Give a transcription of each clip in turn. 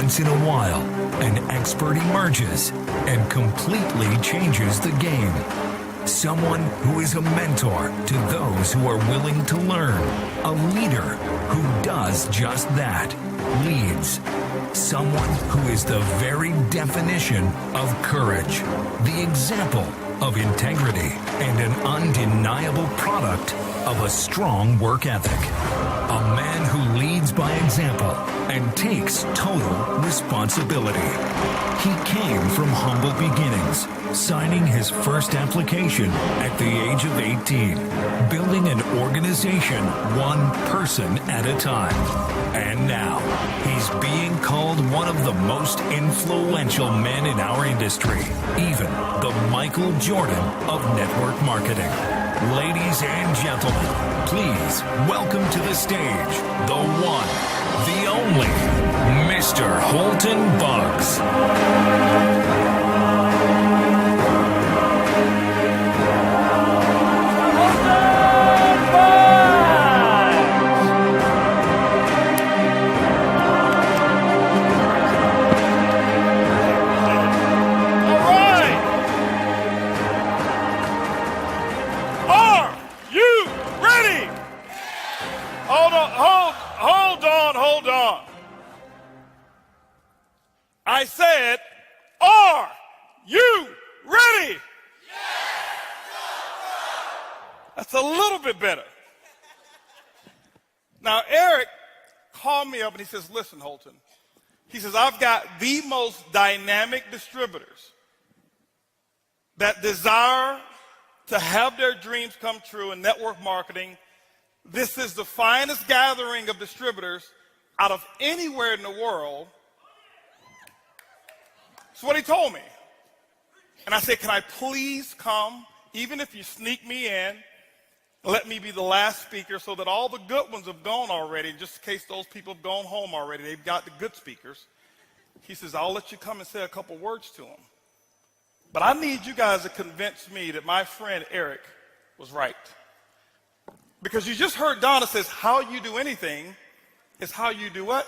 Once in a while, an expert emerges and completely changes the game. Someone who is a mentor to those who are willing to learn. A leader who does just that, leads. Someone who is the very definition of courage, the example of integrity, and an undeniable product of a strong work ethic. A man who leads by example and takes total responsibility. He came from humble beginnings, signing his first application at the age of 18, building an organization one person at a time. And now, he's being called one of the most influential men in our industry, even the Michael Jordan of network marketing. Ladies and gentlemen, please welcome to the stage, the one, the only, Mr. Holton Buggs. Hold on. I said, are you ready? Yes. That's a little bit better. Now, Eric called me up and he says, listen, Holton. He says, I've got the most dynamic distributors that desire to have their dreams come true in network marketing. This is the finest gathering of distributors out of anywhere in the world. That's what he told me. And I said, can I please come, even if you sneak me in, let me be the last speaker so that all the good ones have gone already, just in case those people have gone home already. They've got the good speakers. He says, I'll let you come and say a couple words to them. But I need you guys to convince me that my friend Eric was right. Because you just heard Donna says, how you do anything is how you do what?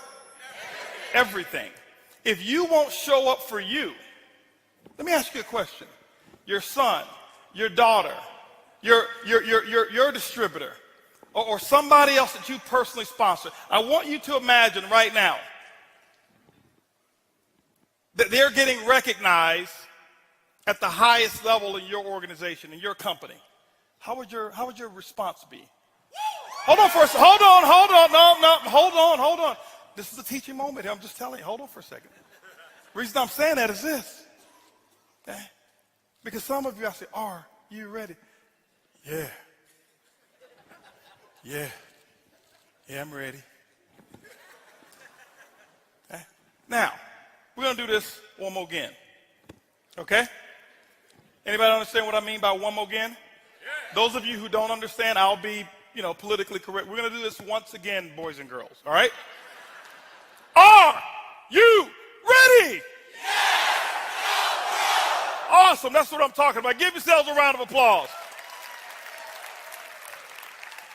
Everything. If you won't show up for you, let me ask you a question. Your son, your daughter, your distributor, or somebody else that you personally sponsor, I want you to imagine right now that they're getting recognized at the highest level in your organization, in your company. How would your response be? Hold on for a second. Hold on. This is a teaching moment here. I'm just telling you. Hold on for a second. The reason I'm saying that is this. Okay? Because some of you, I say, are you ready? Yeah, I'm ready. Okay? Now, we're going to do this one more again. Okay? Anybody understand what I mean by one more again? Yeah. Those of you who don't understand, I'll be politically correct. We're going to do this once again, boys and girls, all right? Are you ready? Yes! Awesome, that's what I'm talking about. Give yourselves a round of applause.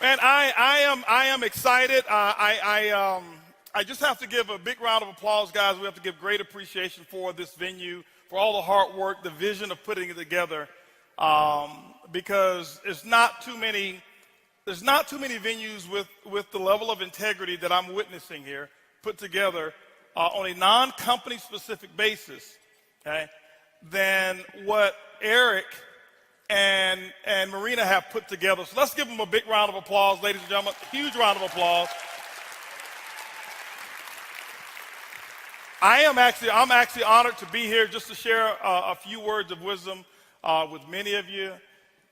Man, I am excited. I just have to give a big round of applause, guys. We have to give great appreciation for this venue, for all the hard work, the vision of putting it together, because there's not too many venues with the level of integrity that I'm witnessing here put together on a non-company specific basis, okay, than what Eric and Marina have put together. So let's give them a big round of applause, ladies and gentlemen. Huge round of applause. I'm actually honored to be here just to share a few words of wisdom with many of you.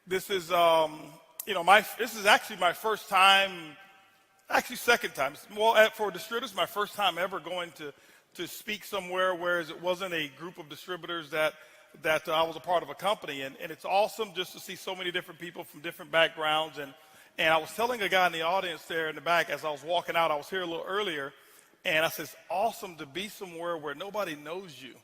This is this is actually my first time, actually second time. Well, for distributors, my first time ever going to speak somewhere, whereas it wasn't a group of distributors that I was a part of a company. And it's awesome just to see so many different people from different backgrounds. And I was telling a guy in the audience there in the back as I was walking out, I was here a little earlier, and I said, it's awesome to be somewhere where nobody knows you.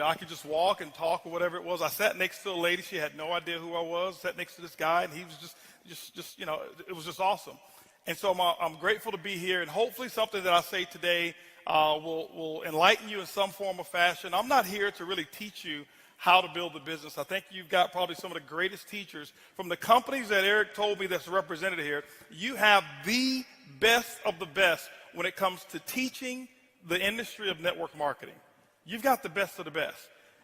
I could just walk and talk or whatever it was. I sat next to a lady. She had no idea who I was. Sat next to this guy, and he was just it was just awesome. And so I'm grateful to be here. And hopefully something that I say today, will enlighten you in some form or fashion. I'm not here to really teach you how to build a business. I think you've got probably some of the greatest teachers from the companies that Eric told me that's represented here. You have the best of the best when it comes to teaching the industry of network marketing. You've got the best of the best.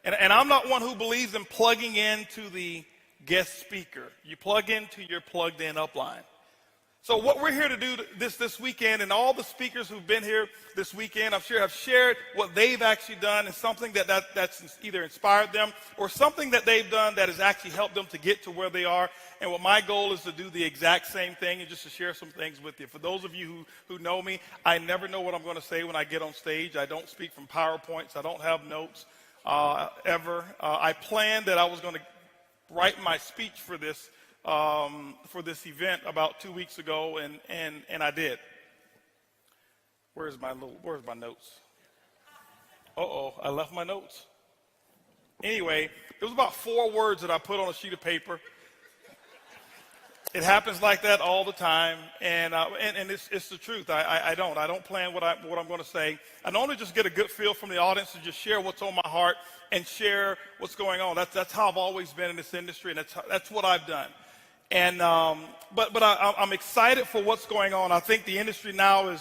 And I'm not one who believes in plugging into the guest speaker. You plug into your plugged in upline. So what we're here to do this weekend, and all the speakers who've been here this weekend, I'm sure have shared what they've actually done, and something that's either inspired them or something that they've done that has actually helped them to get to where they are. And what my goal is to do the exact same thing and just to share some things with you. For those of you who know me, I never know what I'm going to say when I get on stage. I don't speak from PowerPoints. I don't have notes ever. I planned that I was going to write my speech for this event about 2 weeks ago, and I did. Where's my notes? I left my notes. Anyway, it was about 4 words that I put on a sheet of paper. It happens like that all the time, and it's the truth. I don't plan what I'm going to say. I normally just get a good feel from the audience to just share what's on my heart and share what's going on. That's how I've always been in this industry, and that's what I've done. And but I'm excited for what's going on. I think the industry now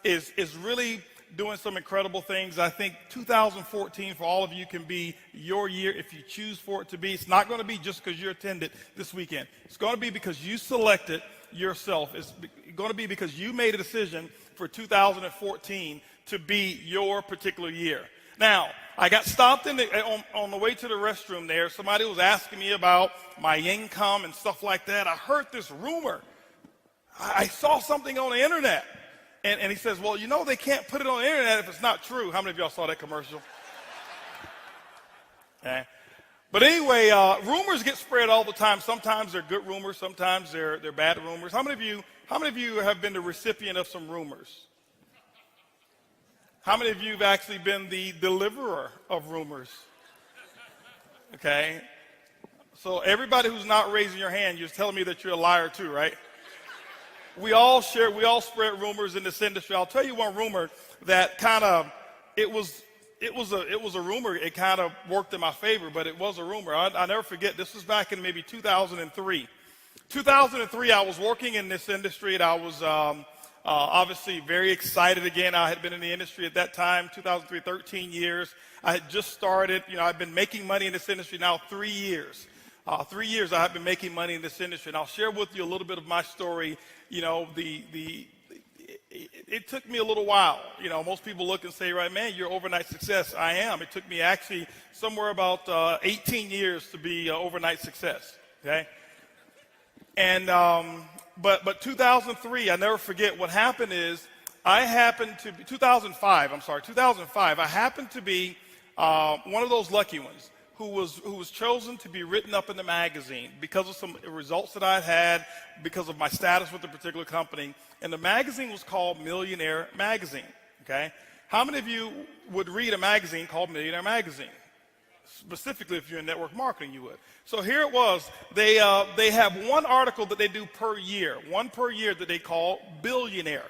is really doing some incredible things. I think 2014 for all of you can be your year if you choose for it to be. It's not going to be just because you attended this weekend. It's going to be because you selected yourself. It's going to be because you made a decision for 2014 to be your particular year. Now, I got stopped on the way to the restroom there. Somebody was asking me about my income and stuff like that. I heard this rumor. I saw something on the internet. And he says, well, you know, they can't put it on the internet if it's not true. How many of y'all saw that commercial? Okay. But anyway, rumors get spread all the time. Sometimes they're good rumors. Sometimes they're bad rumors. How many of you have been the recipient of some rumors? How many of you have actually been the deliverer of rumors? Okay. So everybody who's not raising your hand, you're telling me that you're a liar too, right? We all spread rumors in this industry. I'll tell you one rumor that kind of, it was a rumor. It kind of worked in my favor, but it was a rumor. I never forget. This was back in maybe 2003. 2003, I was working in this industry, and I was obviously very excited again. I had been in the industry at that time, 2003, 13 years. I had just started. You know, I've been making money in this industry now 3 years. 3 years I have been making money in this industry, and I'll share with you a little bit of my story. You know, it took me a little while. You know, most people look and say, right, man, you're overnight success. I am. It took me actually somewhere about 18 years to be overnight success. Okay, and but 2003, I never forget. What happened is 2005. I happened to be one of those lucky ones who was chosen to be written up in the magazine because of some results that I had, because of my status with a particular company. And the magazine was called Millionaire Magazine, okay? How many of you would read a magazine called Millionaire Magazine? Specifically, if you're in network marketing, you would. So here it was. They have one article that they do per year, one per year that they call Billionaire,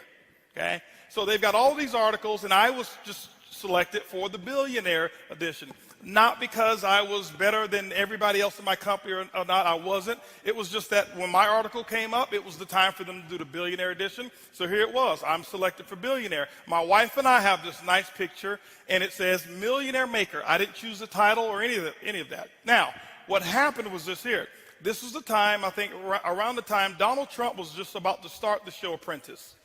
okay? So they've got all these articles, and I was just selected for the Billionaire edition. Not because I was better than everybody else in my company or not. I wasn't. It was just that when my article came up, it was the time for them to do the Billionaire edition. So here it was. I'm selected for Billionaire. My wife and I have this nice picture, and it says Millionaire Maker. I didn't choose the title or any of that. Now, what happened was this here. This was the time, I think, around the time Donald Trump was just about to start the show Apprentice.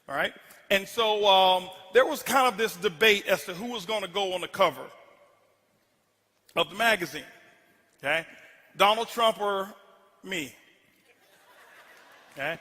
All right? And so there was kind of this debate as to who was going to go on the cover of the magazine, okay? Donald Trump or me, okay?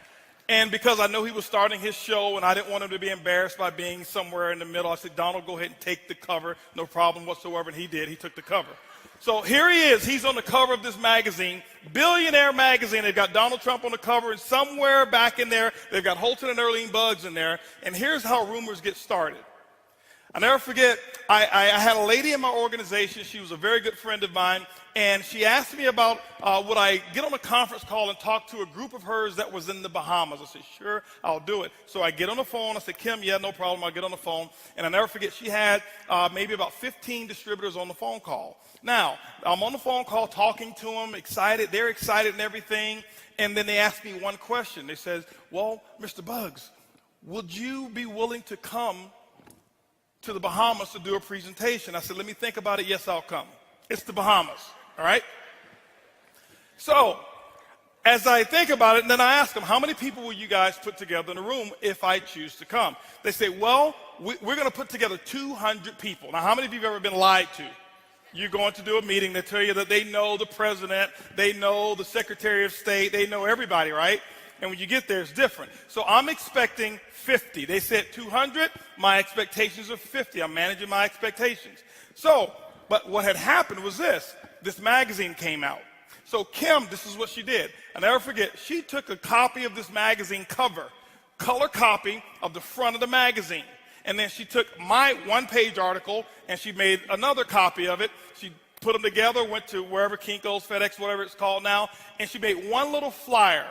And because I know he was starting his show and I didn't want him to be embarrassed by being somewhere in the middle, I said, Donald, go ahead and take the cover, no problem whatsoever, and he did. He took the cover. So here he is. He's on the cover of this magazine, Billionaire Magazine. They've got Donald Trump on the cover, and somewhere back in there, they've got Holton and Earlene Buggs in there, and here's how rumors get started. I never forget, I had a lady in my organization. She was a very good friend of mine, and she asked me about would I get on a conference call and talk to a group of hers that was in the Bahamas. I said, sure, I'll do it. So I get on the phone. I said, Kim, yeah, no problem. I'll get on the phone. And I never forget, she had maybe about 15 distributors on the phone call. Now, I'm on the phone call talking to them, excited. They're excited and everything. And then they asked me one question. They said, well, Mr. Bugs, would you be willing to come to the Bahamas to do a presentation? I said, let me think about it. Yes, I'll come. It's the Bahamas, all right? So as I think about it, and then I ask them, how many people will you guys put together in a room if I choose to come? They say, well, we're going to put together 200 people. Now, how many of you have ever been lied to? You're going to do a meeting. They tell you that they know the president, they know the Secretary of State, they know everybody, right? And when you get there, it's different. So I'm expecting 50. They said 200. My expectations are 50. I'm managing my expectations. So, but what had happened was this. This magazine came out. So Kim, this is what she did. I'll never forget. She took a copy of this magazine cover, color copy of the front of the magazine. And then she took my one-page article, and she made another copy of it. She put them together, went to wherever, Kinko's, FedEx, whatever it's called now, and she made one little flyer.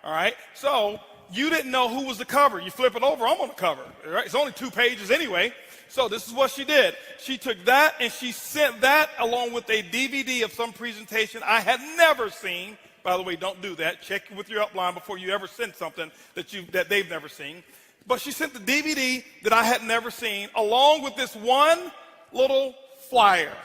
All right, so you didn't know who was the cover. You flip it over, I'm on the cover. All right? It's only 2 pages anyway. So this is what she did. She took that and she sent that along with a DVD of some presentation I had never seen. By the way, don't do that. Check with your upline before you ever send something that they've never seen. But she sent the DVD that I had never seen along with this one little flyer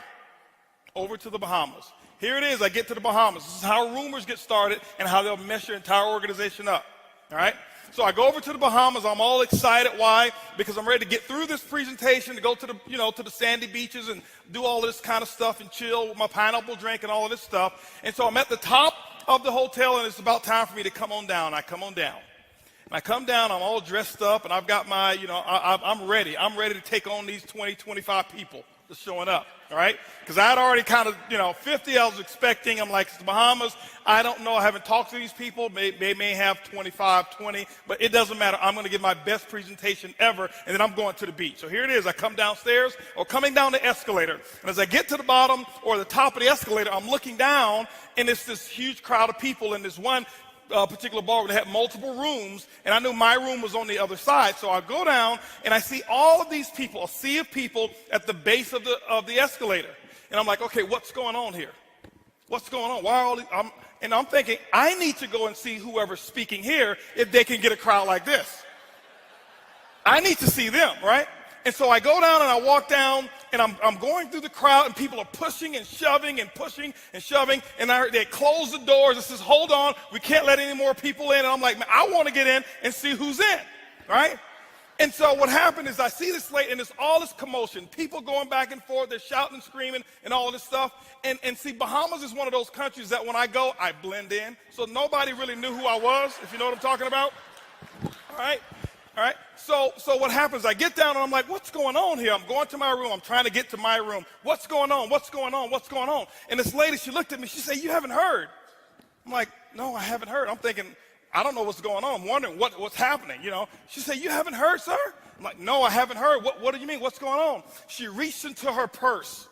over to the Bahamas. Here it is. I get to the Bahamas. This is how rumors get started and how they'll mess your entire organization up. All right? So I go over to the Bahamas. I'm all excited. Why? Because I'm ready to get through this presentation, to go to the, to the sandy beaches and do all this kind of stuff and chill with my pineapple drink and all of this stuff. And so I'm at the top of the hotel, and it's about time for me to come on down. I come on down. And I come down. I'm all dressed up, and I've got my, I'm ready. I'm ready to take on these 20, 25 people that's showing up. All right? Because I had already kind of, 50 I was expecting. I'm like, it's the Bahamas. I don't know. I haven't talked to these people. They may have 25, 20, but it doesn't matter. I'm going to give my best presentation ever, and then I'm going to the beach. So here it is. I come downstairs, or coming down the escalator. And as I get to the bottom or the top of the escalator, I'm looking down, and it's this huge crowd of people in this one particular bar that had multiple rooms, and I knew my room was on the other side. So I go down and I see all of these people, a sea of people at the base of the escalator. And I'm like, okay, what's going on here? What's going on? Why are all these? I'm thinking, I need to go and see whoever's speaking here if they can get a crowd like this. I need to see them, right? And so I go down and I walk down, and I'm going through the crowd, and people are pushing and shoving and pushing and shoving. And I heard they close the doors and says, hold on, we can't let any more people in. And I'm like, man, I want to get in and see who's in, right? And so what happened is I see this late, and there's all this commotion, people going back and forth, they're shouting and screaming and all this stuff. And see, Bahamas is one of those countries that when I go, I blend in. So nobody really knew who I was, if you know what I'm talking about. All right? All right, so what happens, I get down and I'm like, what's going on here? I'm going to my room. I'm trying to get to my room. What's going on? What's going on? What's going on? And this lady, she looked at me. She said, you haven't heard. I'm like, no, I haven't heard. I'm thinking, I don't know what's going on. I'm wondering what's happening, She said, you haven't heard, sir? I'm like, no, I haven't heard. What do you mean? What's going on? She reached into her purse.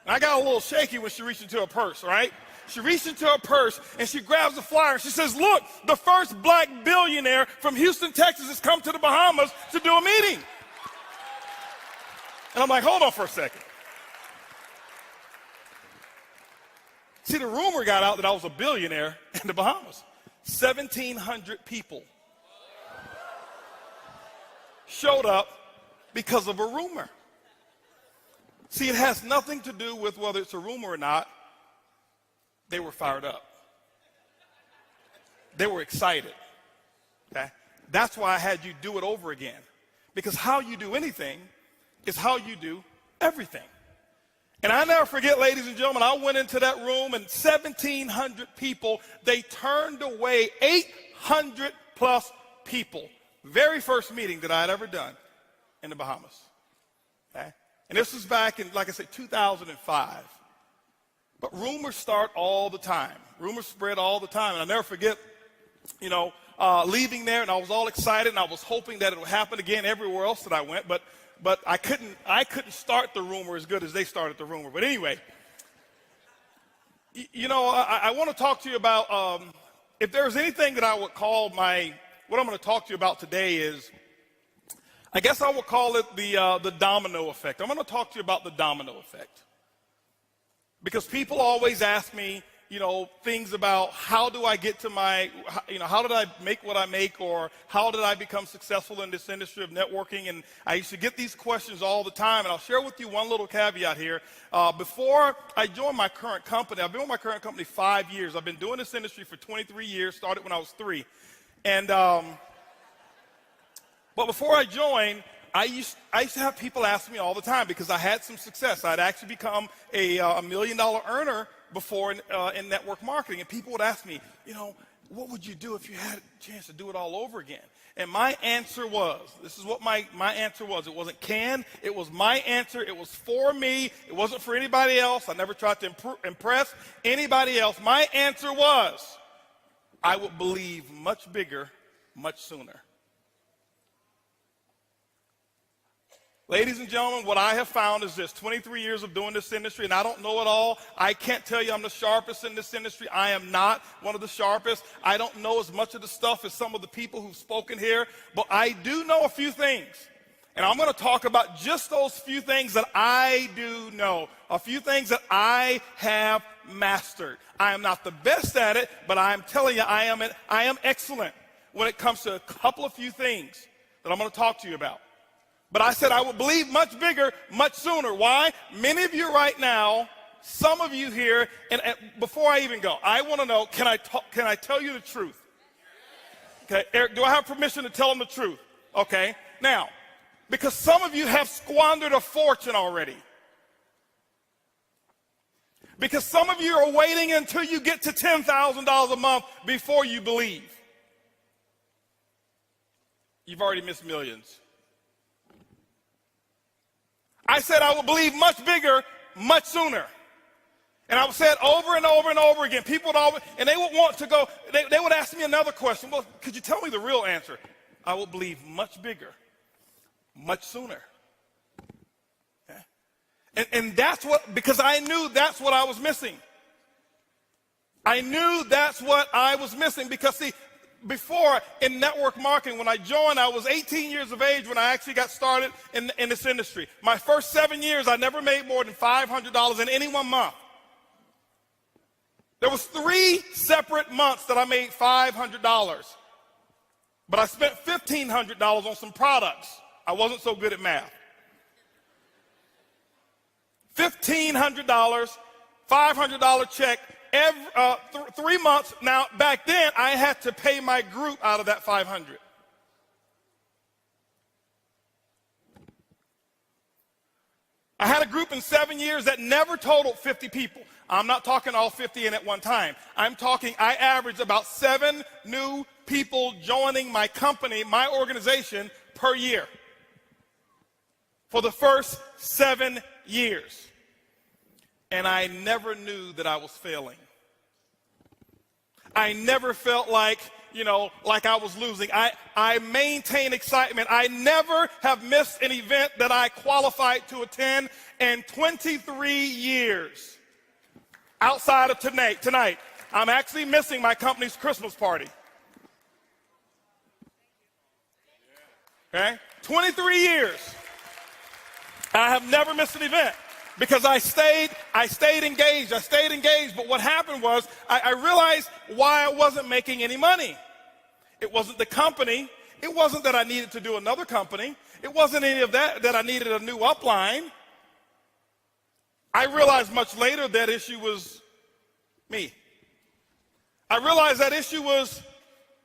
And I got a little shaky when she reached into her purse, right? She reached into her purse, and she grabs the flyer, and she says, look, the first black billionaire from Houston, Texas has come to the Bahamas to do a meeting. And I'm like, hold on for a second. See, the rumor got out that I was a billionaire in the Bahamas. 1,700 people showed up because of a rumor. See, it has nothing to do with whether it's a rumor or not. They were fired up. They were excited. Okay? That's why I had you do it over again. Because how you do anything is how you do everything. And I never forget, ladies and gentlemen, I went into that room, and 1,700 people, they turned away 800 plus people. Very first meeting that I had ever done in the Bahamas. Okay? And this was back in, like I said, 2005. But rumors start all the time. Rumors spread all the time. And I'll never forget, leaving there, and I was all excited, and I was hoping that it would happen again everywhere else that I went. But but I couldn't start the rumor as good as they started the rumor. But anyway, I want to talk to you about if there's anything that I would call what I'm going to talk to you about today is, I guess I would call it the domino effect. I'm going to talk to you about the domino effect. Because people always ask me, things about how do I get to how did I make what I make, or how did I become successful in this industry of networking? And I used to get these questions all the time, and I'll share with you one little caveat here. Before I joined my current company, I've been with my current company 5 years. I've been doing this industry for 23 years, started when I was 3. And, but before I joined, I used to have people ask me all the time because I had some success. I'd actually become a $1 million earner before in network marketing. And people would ask me, what would you do if you had a chance to do it all over again? And my answer was, this is what my answer was. It wasn't it was my answer. It was for me. It wasn't for anybody else. I never tried to impress anybody else. My answer was, I would believe much bigger, much sooner. Ladies and gentlemen, what I have found is this: 23 years of doing this industry, and I don't know it all. I can't tell you I'm the sharpest in this industry. I am not one of the sharpest. I don't know as much of the stuff as some of the people who've spoken here, but I do know a few things. And I'm going to talk about just those few things that I do know, a few things that I have mastered. I am not the best at it, but I'm telling you, I am excellent when it comes to a couple of few things that I'm going to talk to you about. But I said I would believe much bigger, much sooner. Why? Many of you right now, some of you here, and before I even go, I want to know, can I tell you the truth? Okay, Eric, do I have permission to tell them the truth? Okay, now, because some of you have squandered a fortune already. Because some of you are waiting until you get to $10,000 a month before you believe. You've already missed millions. I said I would believe much bigger, much sooner. And I would say it over and over and over again. People would always, and they would want to go, they would ask me another question. Well, could you tell me the real answer? I would believe much bigger, much sooner. Okay? And that's because I knew that's what I was missing. I knew that's what I was missing because, see, before in network marketing, when I joined, I was 18 years of age when I actually got started in this industry. My first 7 years, I never made more than $500 in any one month. There was 3 separate months that I made $500. But I spent $1,500 on some products. I wasn't so good at math. $1,500, $500 check. 3 months. Now, back then, I had to pay my group out of that 500. I had a group in 7 years that never totaled 50 people. I'm not talking all 50 in at one time. I'm talking, I averaged about 7 new people joining my company, my organization, per year for the first 7 years. And I never knew that I was failing. I never felt like I was losing. I maintain excitement. I never have missed an event that I qualified to attend in 23 years. Outside of tonight, I'm actually missing my company's Christmas party. Okay? 23 years. I have never missed an event. Because I stayed engaged. But what happened was I realized why I wasn't making any money. It wasn't the company. It wasn't that I needed to do another company. It wasn't any of that I needed a new upline. I realized much later that issue was me. I realized that issue was,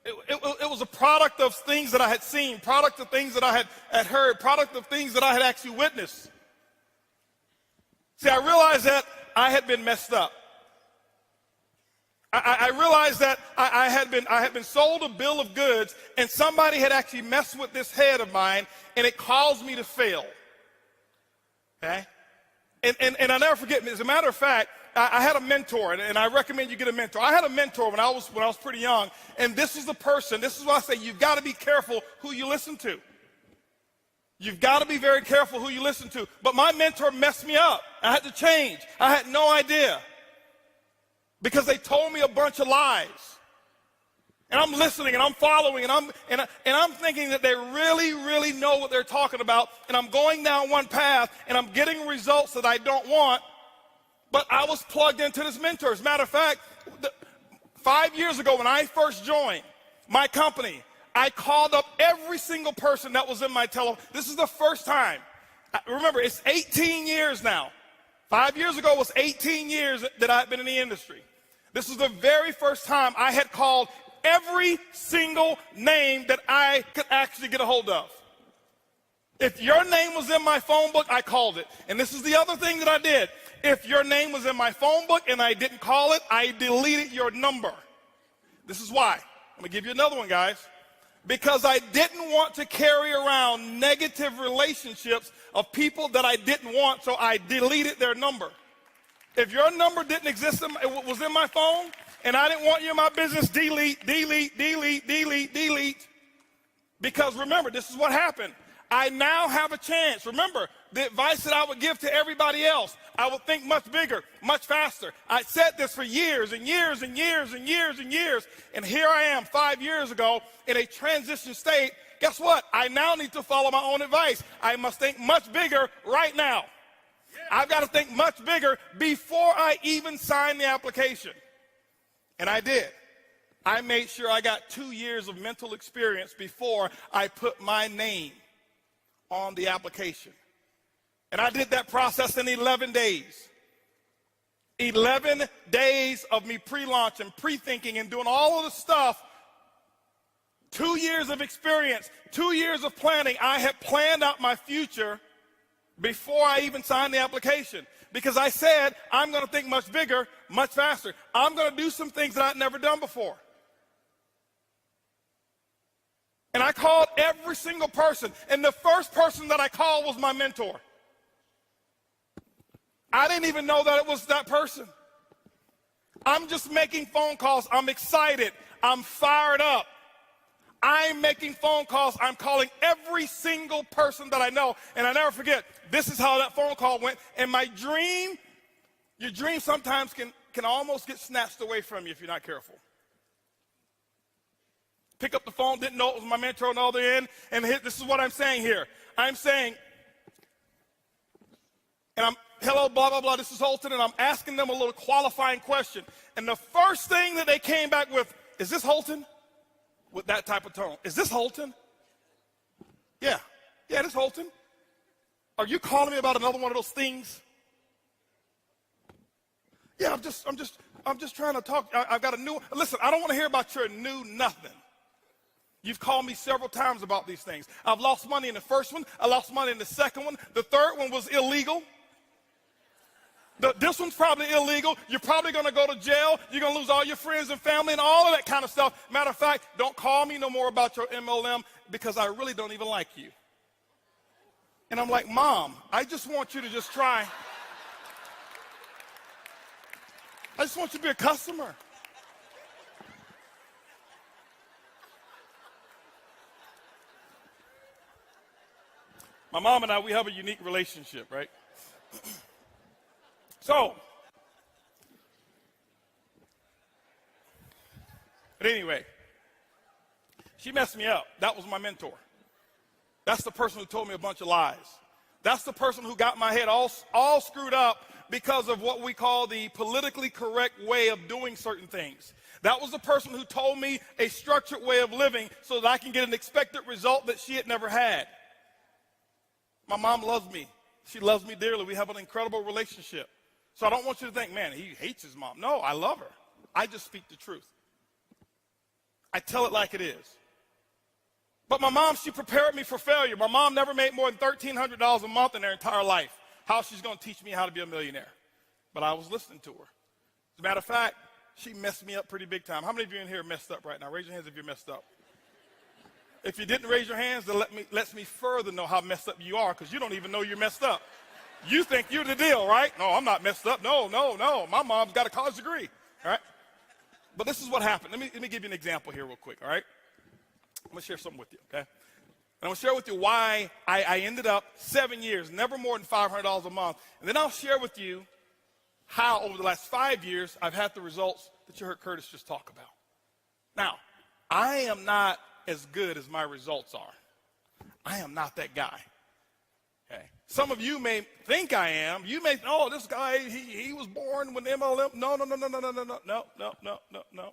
it was a product of things that I had seen, product of things that I had heard, product of things that I had actually witnessed. See, I realized that I had been messed up. I realized that I had been sold a bill of goods, and somebody had actually messed with this head of mine, and it caused me to fail. Okay? And I'll never forget, as a matter of fact, I had a mentor, and I recommend you get a mentor. I had a mentor when I was pretty young, and this is what I say, you've got to be careful who you listen to. You've got to be very careful who you listen to. But my mentor messed me up. I had to change. I had no idea because they told me a bunch of lies. And I'm listening and I'm following and I'm thinking that they really, really know what they're talking about. And I'm going down one path and I'm getting results that I don't want. But I was plugged into this mentor. As a matter of fact, 5 years ago when I first joined my company, I called up every single person that was in my telephone. This is the first time. Remember, it's 18 years now. 5 years ago was 18 years that I've been in the industry. This is the very first time I had called every single name that I could actually get a hold of. If your name was in my phone book, I called it. And this is the other thing that I did. If your name was in my phone book and I didn't call it, I deleted your number. This is why. I'm going to give you another one, guys. Because I didn't want to carry around negative relationships of people that I didn't want, so I deleted their number. If your number didn't exist, it was in my phone, and I didn't want you in my business, delete. Because remember, this is what happened. I now have a chance. Remember, the advice that I would give to everybody else, I would think much bigger, much faster. I said this for years and years and years and years and years, and here I am 5 years ago in a transition state. Guess what? I now need to follow my own advice. I must think much bigger right now. I've got to think much bigger before I even sign the application. And I did. I made sure I got 2 years of mental experience before I put my name on the application. And I did that process in 11 days. 11 days of me pre-launch and pre-thinking and doing all of the stuff. 2 years of experience, 2 years of planning. I had planned out my future before I even signed the application. Because I said, I'm going to think much bigger, much faster. I'm going to do some things that I'd never done before. And I called every single person. And the first person that I called was my mentor. I didn't even know that it was that person. I'm just making phone calls. I'm excited. I'm fired up. I'm making phone calls. I'm calling every single person that I know. And I never forget, this is how that phone call went. And my dream, your dream sometimes can almost get snatched away from you if you're not careful. Pick up the phone, didn't know it was my mentor on the other end. And this is what I'm saying here. I'm saying, and I'm, hello, blah, blah, blah, this is Holton, and I'm asking them a little qualifying question. And the first thing that they came back with, is this Holton? With that type of tone. Is this Holton? Yeah, this is Holton. Are you calling me about another one of those things? Yeah, I'm just trying to talk. I've got a new, listen, I don't want to hear about your new nothing. You've called me several times about these things. I've lost money in the first one. I lost money in the second one. The third one was illegal. This one's probably illegal. You're probably going to go to jail. You're going to lose all your friends and family and all of that kind of stuff. Matter of fact, don't call me no more about your MLM because I really don't even like you. And I'm like, Mom, I just want you to just try. I just want you to be a customer. My mom and I, we have a unique relationship, right? So, but anyway, she messed me up. That was my mentor. That's the person who told me a bunch of lies. That's the person who got my head all screwed up because of what we call the politically correct way of doing certain things. That was the person who told me a structured way of living so that I can get an expected result that she had never had. My mom loves me. She loves me dearly. We have an incredible relationship. So I don't want you to think, man, he hates his mom. No, I love her. I just speak the truth. I tell it like it is. But my mom, she prepared me for failure. My mom never made more than $1,300 a month in her entire life. How she's going to teach me how to be a millionaire? But I was listening to her. As a matter of fact, she messed me up pretty big time. How many of you in here are messed up right now? Raise your hands if you're messed up. If you didn't raise your hands, then lets me further know how messed up you are because you don't even know you're messed up. You think you're the deal, right? No, I'm not messed up. No. My mom's got a college degree, all right? But this is what happened. Let me give you an example here real quick, all right? I'm going to share something with you, okay? And I'm going to share with you why I ended up 7 years, never more than $500 a month. And then I'll share with you how over the last 5 years I've had the results that you heard Curtis just talk about. Now, I am not as good as my results are. I am not that guy. Okay. Some of you may think I am. You may, oh, this guy, he was born with MLM. No.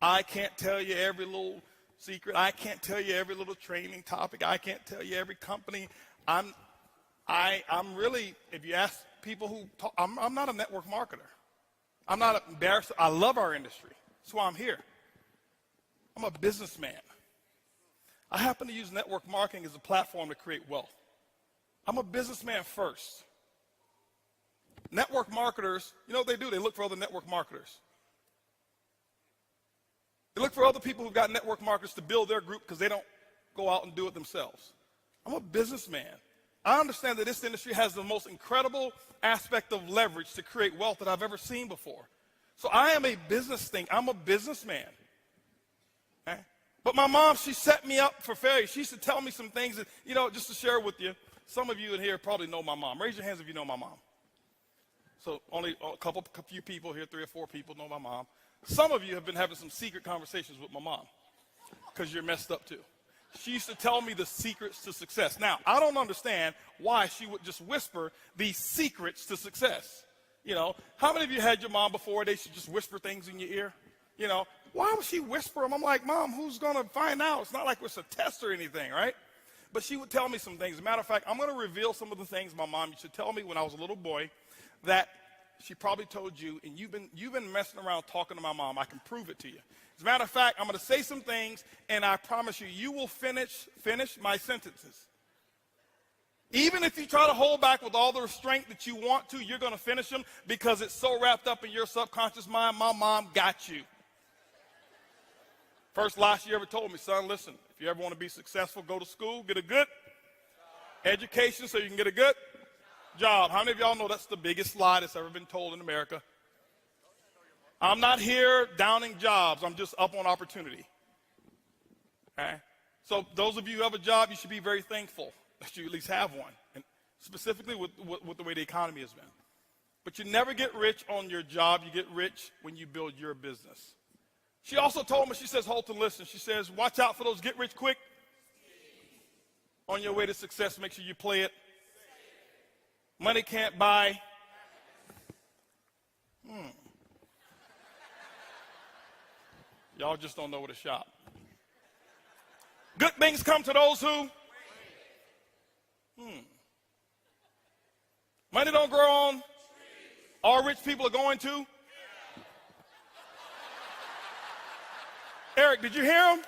I can't tell you every little secret. I can't tell you every little training topic. I can't tell you every company. I'm really, if you ask people who talk, I'm not a network marketer. I'm not embarrassed. I love our industry. That's why I'm here. I'm a businessman. I happen to use network marketing as a platform to create wealth. I'm a businessman first. Network marketers, you know what they do? They look for other network marketers. They look for other people who've got network marketers to build their group because they don't go out and do it themselves. I'm a businessman. I understand that this industry has the most incredible aspect of leverage to create wealth that I've ever seen before. So I am a business thing. I'm a businessman. Okay? But my mom, she set me up for failure. She used to tell me some things that, you know, just to share with you. Some of you in here probably know my mom. Raise your hands if you know my mom. So only a few people here, 3 or 4 people know my mom. Some of you have been having some secret conversations with my mom because you're messed up too. She used to tell me the secrets to success. Now, I don't understand why she would just whisper these secrets to success. You know, how many of you had your mom before? They should just whisper things in your ear. You know, why would she whisper them? I'm like, Mom, who's going to find out? It's not like it's a test or anything, right? But she would tell me some things. As a matter of fact, I'm going to reveal some of the things my mom used to tell me when I was a little boy that she probably told you, and you've been messing around talking to my mom. I can prove it to you. As a matter of fact, I'm going to say some things, and I promise you, you will finish my sentences. Even if you try to hold back with all the restraint that you want to, you're going to finish them because it's so wrapped up in your subconscious mind. My mom got you. First lie she ever told me, son, listen, if you ever want to be successful, go to school, get a good education so you can get a good job. How many of y'all know that's the biggest lie that's ever been told in America? I'm not here downing jobs. I'm just up on opportunity. Okay? So those of you who have a job, you should be very thankful that you at least have one, and specifically with the way the economy has been. But you never get rich on your job. You get rich when you build your business. She also told me, she says, Holton, listen. She says, watch out for those get rich quick. On your way to success, make sure you play it. Money can't buy. Y'all just don't know where to shop. Good things come to those who. Money don't grow on. All rich people are going to. Eric, did you hear him?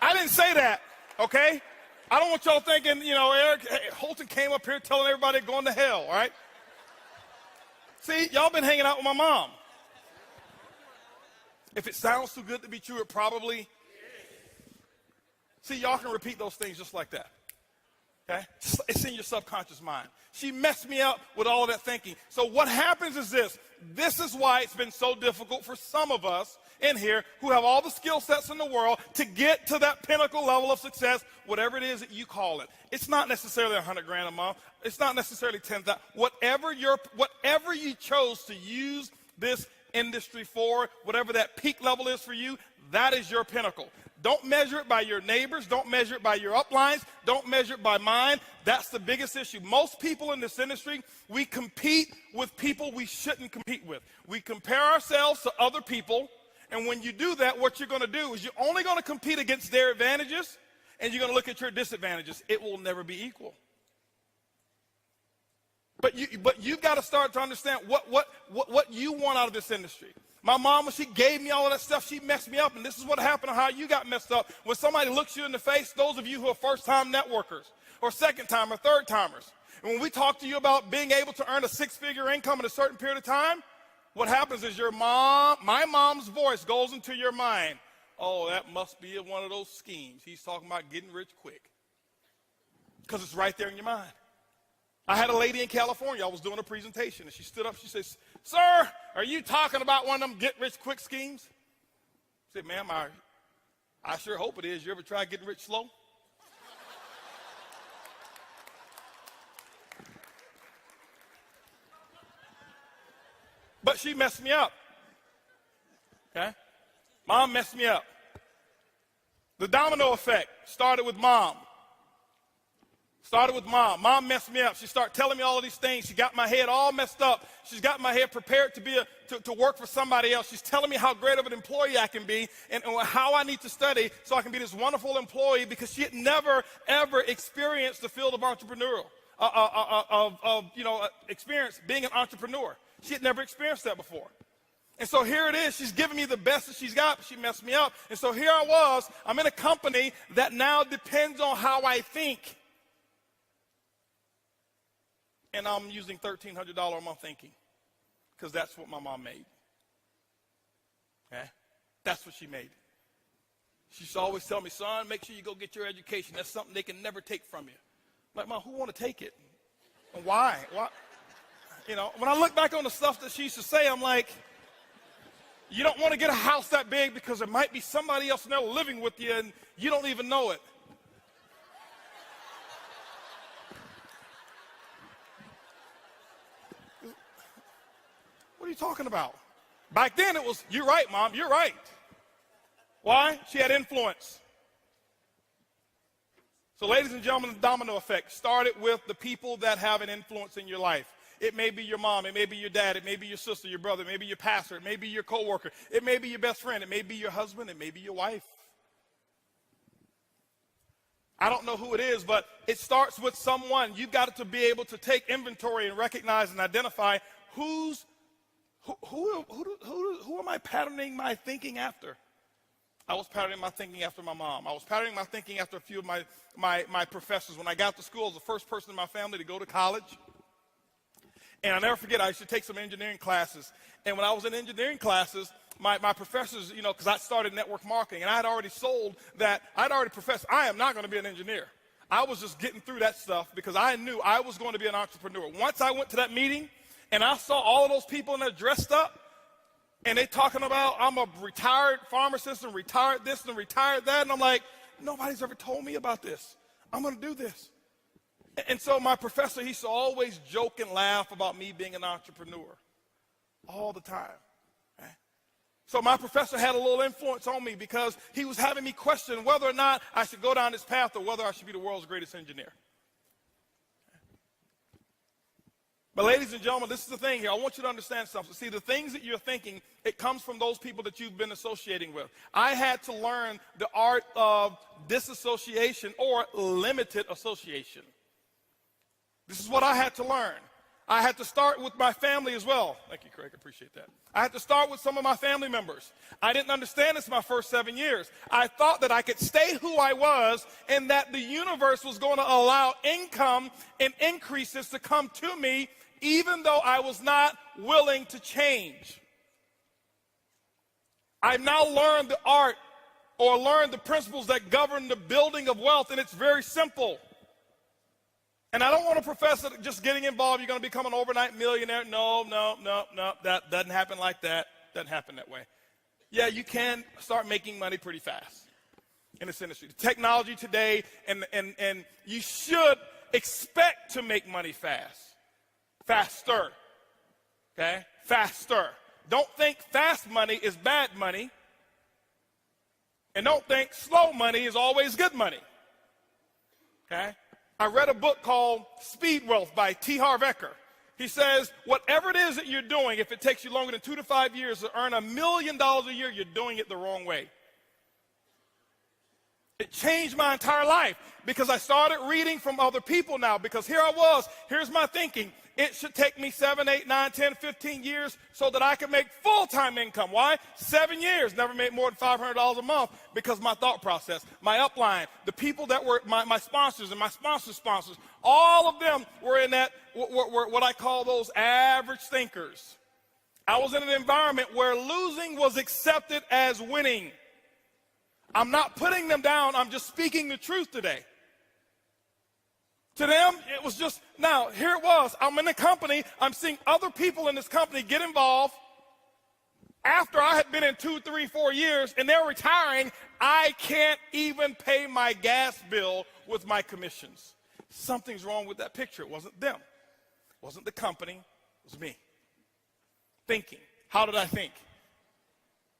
I didn't say that, okay? I don't want y'all thinking, you know, Eric Holton came up here telling everybody going to hell, all right? See, y'all been hanging out with my mom. If it sounds too good to be true, it probably is. See, y'all can repeat those things just like that, okay? It's in your subconscious mind. She messed me up with all of that thinking. So what happens is this. This is why it's been so difficult for some of us in here who have all the skill sets in the world to get to that pinnacle level of success, whatever it is that you call it. It's not necessarily $100,000 a month. It's not necessarily 10,000. Whatever you chose to use this industry for, whatever that peak level is for you, that is your pinnacle. Don't measure it by your neighbors. Don't measure it by your uplines. Don't measure it by mine. That's the biggest issue. Most people in this industry, we compete with people we shouldn't compete with. We compare ourselves to other people. And when you do that, what you're going to do is you're only going to compete against their advantages, and you're going to look at your disadvantages. It will never be equal. But you've got to start to understand what you want out of this industry. My mom, when she gave me all of that stuff, she messed me up, and this is what happened, how you got messed up. When somebody looks you in the face, those of you who are first-time networkers or second-time or third-timers, and when we talk to you about being able to earn a 6-figure income in a certain period of time, what happens is my mom's voice goes into your mind. Oh, that must be one of those schemes. He's talking about getting rich quick. Because it's right there in your mind. I had a lady in California. I was doing a presentation, and she stood up. She says, sir, are you talking about one of them get rich quick schemes? I said, ma'am, I sure hope it is. You ever try getting rich slow? But she messed me up. Okay? Mom messed me up. The domino effect started with mom. Started with mom. Mom messed me up. She started telling me all of these things. She got my head all messed up. She's got my head prepared to work for somebody else. She's telling me how great of an employee I can be and how I need to study so I can be this wonderful employee, because she had never, ever experienced the field of entrepreneurial, experience being an entrepreneur. She had never experienced that before. And so here it is. She's giving me the best that she's got, but she messed me up. And so here I was. I'm in a company that now depends on how I think. And I'm using $1,300 a month thinking, because that's what my mom made. Okay? That's what she made. She used to always tell me, son, make sure you go get your education. That's something they can never take from you. I'm like, Mom, who want to take it? And why? Why? You know, when I look back on the stuff that she used to say, I'm like, you don't want to get a house that big because there might be somebody else now living with you and you don't even know it. What are you talking about? Back then it was, you're right, Mom, you're right. Why? She had influence. So ladies and gentlemen, the domino effect started with the people that have an influence in your life. It may be your mom, it may be your dad, it may be your sister, your brother, it may be your pastor, it may be your coworker, it may be your best friend, it may be your husband, it may be your wife. I don't know who it is, but it starts with someone. You've got to be able to take inventory and recognize and identify who am I patterning my thinking after? I was patterning my thinking after my mom. I was patterning my thinking after a few of my professors. When I got to school, I was the first person in my family to go to college. And I'll never forget, I used to take some engineering classes. And when I was in engineering classes, my professors, because I started network marketing, and I had already sold that, I'd already professed, I am not going to be an engineer. I was just getting through that stuff because I knew I was going to be an entrepreneur. Once I went to that meeting, and I saw all of those people in there dressed up, and they talking about, I'm a retired pharmacist and retired this and retired that, and I'm like, nobody's ever told me about this. I'm going to do this. And so my professor, he used to always joke and laugh about me being an entrepreneur all the time. Right? So my professor had a little influence on me because he was having me question whether or not I should go down this path or whether I should be the world's greatest engineer. But ladies and gentlemen, this is the thing here. I want you to understand something. See, the things that you're thinking, it comes from those people that you've been associating with. I had to learn the art of disassociation or limited association. This is what I had to learn. I had to start with my family as well. Thank you, Craig. I appreciate that. I had to start with some of my family members. I didn't understand this my first 7 years. I thought that I could stay who I was and that the universe was going to allow income and increases to come to me even though I was not willing to change. I've now learned the art or learned the principles that govern the building of wealth, and it's very simple. And I don't want to profess that just getting involved, you're going to become an overnight millionaire. No. That doesn't happen like that. Doesn't happen that way. Yeah, you can start making money pretty fast in this industry. The technology today, and you should expect to make money fast. Faster. Okay? Faster. Don't think fast money is bad money. And don't think slow money is always good money. Okay? I read a book called Speed Wealth by T. Harv Eker. He says, whatever it is that you're doing, if it takes you longer than 2 to 5 years to earn $1 million a year, you're doing it the wrong way. It changed my entire life because I started reading from other people now, because here I was, here's my thinking. It should take me 7, 8, 9, 10, 15 years so that I can make full-time income. Why? 7 years, never made more than $500 a month because my thought process, my upline, the people that were my sponsors and my sponsors' sponsors, all of them were in that, were what I call those average thinkers. I was in an environment where losing was accepted as winning. I'm not putting them down. I'm just speaking the truth today. To them, it was just, now, here it was. I'm in a company. I'm seeing other people in this company get involved. After I had been in 2, 3, 4 years, and they're retiring, I can't even pay my gas bill with my commissions. Something's wrong with that picture. It wasn't them. It wasn't the company. It was me. thinking. How did I think?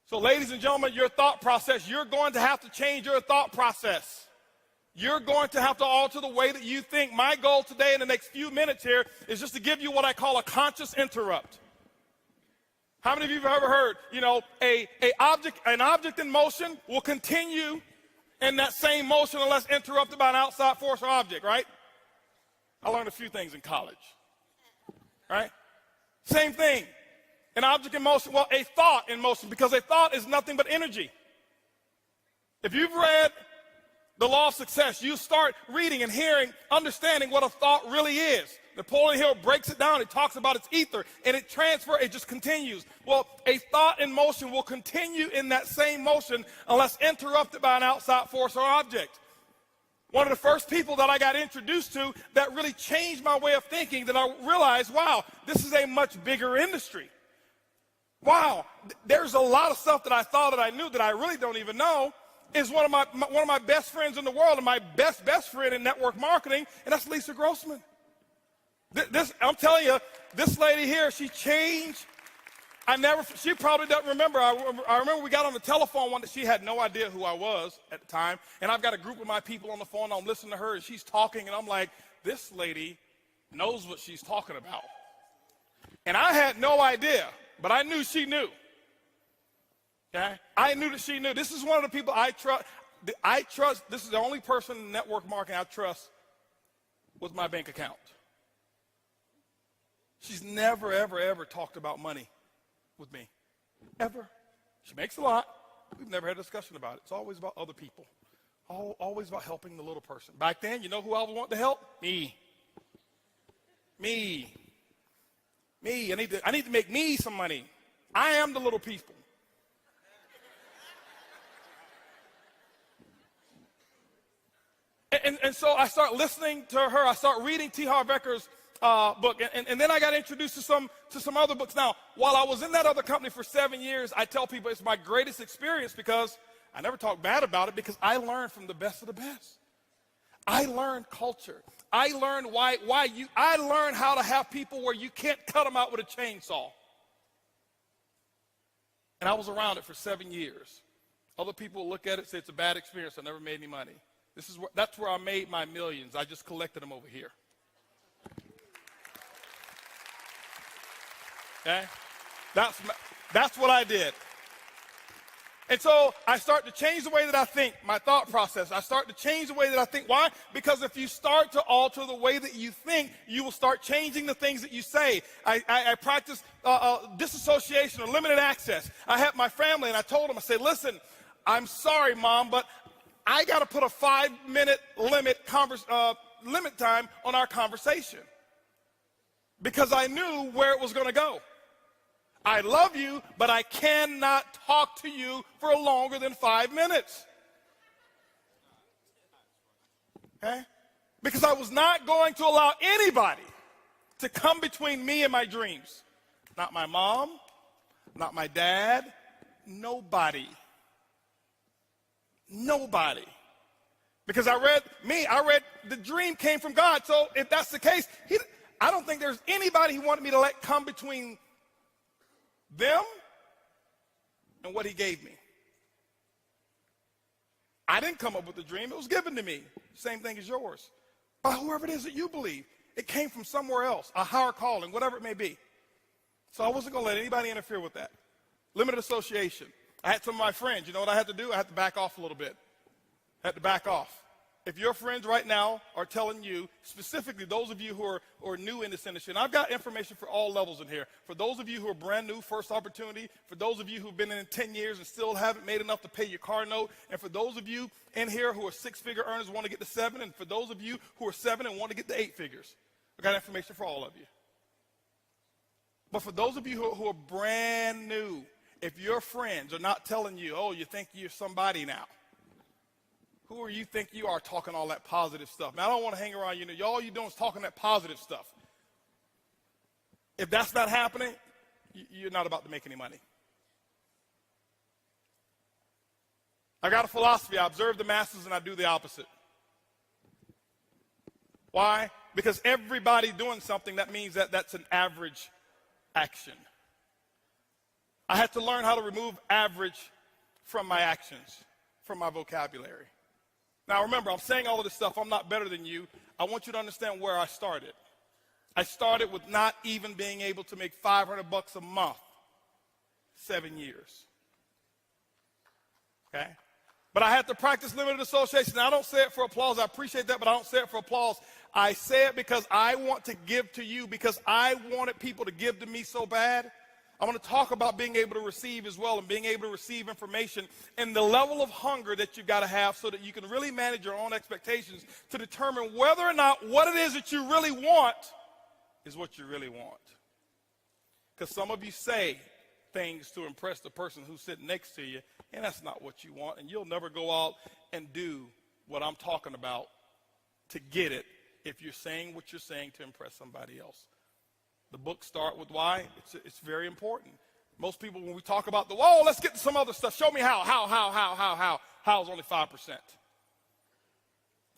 So ladies and gentlemen, your thought process, you're going to have to change your thought process. You're going to have to alter the way that you think. My goal today in the next few minutes here is just to give you what I call a conscious interrupt. How many of you have ever heard, an object in motion will continue in that same motion unless interrupted by an outside force or object, right? I learned a few things in college, right? Same thing. An object in motion, well, a thought in motion, because a thought is nothing but energy. If you've read The Law of Success, you start reading and hearing, understanding what a thought really is. Napoleon Hill breaks it down. He talks about its ether, and it just continues. Well, a thought in motion will continue in that same motion unless interrupted by an outside force or object. One of the first people that I got introduced to that really changed my way of thinking, that I realized, wow, this is a much bigger industry. Wow, there's a lot of stuff that I thought that I knew that I really don't even know, is one of my best friends in the world and my best friend in network marketing, and that's Lisa Grossman. I'm telling you, this lady here, she changed. She probably doesn't remember. I remember we got on the telephone one that she had no idea who I was at the time, and I've got a group of my people on the phone, I'm listening to her, and she's talking, and I'm like, this lady knows what she's talking about. And I had no idea, but I knew she knew. Okay? I knew that she knew. This is one of the people I trust. This is the only person in network marketing I trust with my bank account. She's never, ever, ever talked about money with me. Ever. She makes a lot. We've never had a discussion about it. It's always about other people. Always about helping the little person. Back then, you know who I would want to help? Me. I need to make me some money. I am the little people. And so I start listening to her. I start reading T. Harv Ekker's book, and then I got introduced to some other books. Now, while I was in that other company for 7 years, I tell people it's my greatest experience because I never talk bad about it, because I learned from the best of the best. I learned culture. I learned I learned how to have people where you can't cut them out with a chainsaw. And I was around it for 7 years. Other people look at it and say it's a bad experience. I never made any money. That's where I made my millions. I just collected them over here. Okay? That's what I did. And so I start to change the way that I think, my thought process. I start to change the way that I think. Why? Because if you start to alter the way that you think, you will start changing the things that you say. I practiced disassociation or limited access. I had my family, and I told them, I said, listen, I'm sorry, Mom, but I got to put a 5-minute limit time on our conversation, because I knew where it was going to go. I love you, but I cannot talk to you for longer than 5 minutes. Okay? Because I was not going to allow anybody to come between me and my dreams. Not my mom, not my dad, nobody. Nobody. Because I read the dream came from God. So if that's the case, I don't think there's anybody he wanted me to let come between them and what he gave me. I didn't come up with the dream. It was given to me. Same thing as yours. By whoever it is that you believe. It came from somewhere else, a higher calling, whatever it may be. So I wasn't going to let anybody interfere with that. Limited association. I had some of my friends. You know what I had to do? I had to back off a little bit. I had to back off. If your friends right now are telling you, specifically those of you who are new in this industry, and I've got information for all levels in here. For those of you who are brand new, first opportunity. For those of you who've been in 10 years and still haven't made enough to pay your car note. And for those of you in here who are 6-figure earners and want to get to 7. And for those of you who are 7 and want to get to 8 figures. I've got information for all of you. But for those of you who are brand new, if your friends are not telling you, oh, you think you're somebody now. Who are you think you are talking all that positive stuff? Now, I don't want to hang around you. All you're doing is talking that positive stuff. If that's not happening, you're not about to make any money. I got a philosophy. I observe the masses and I do the opposite. Why? Because everybody doing something, that means that that's an average action. I had to learn how to remove average from my actions, from my vocabulary. Now remember, I'm saying all of this stuff. I'm not better than you. I want you to understand where I started. I started with not even being able to make $500 a month, 7 years. Okay? But I had to practice limited association. Now, I don't say it for applause. I appreciate that, but I don't say it for applause. I say it because I want to give to you, because I wanted people to give to me so bad. I want to talk about being able to receive as well, and being able to receive information and the level of hunger that you've got to have so that you can really manage your own expectations to determine whether or not what it is that you really want is what you really want. Because some of you say things to impress the person who's sitting next to you, and that's not what you want, and you'll never go out and do what I'm talking about to get it if you're saying what you're saying to impress somebody else. The book Start With Why, it's very important. Most people, when we talk about let's get to some other stuff. Show me how. How is only 5%.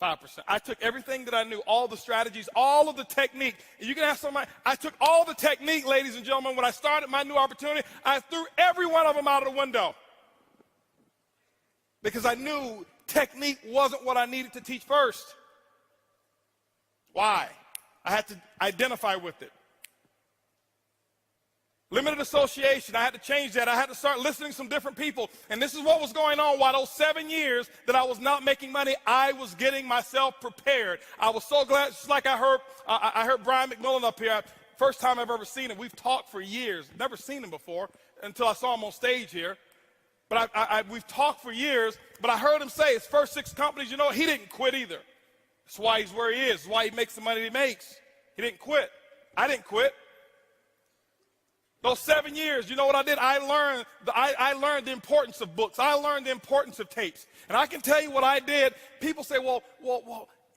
5%. I took everything that I knew, all the strategies, all of the technique. And you can ask somebody, I took all the technique, ladies and gentlemen. When I started my new opportunity, I threw every one of them out of the window. Because I knew technique wasn't what I needed to teach first. Why? I had to identify with it. Limited association, I had to change that. I had to start listening to some different people. And this is what was going on. While those 7 years that I was not making money, I was getting myself prepared. I was so glad, just like I heard Brian McMillan up here. First time I've ever seen him. We've talked for years. Never seen him before until I saw him on stage here. But we've talked for years, but I heard him say his first 6 companies, he didn't quit either. That's why he's where he is. That's why he makes the money he makes. He didn't quit. I didn't quit. Those 7 years, you know what I did? I learned the importance of books. I learned the importance of tapes. And I can tell you what I did. People say, well,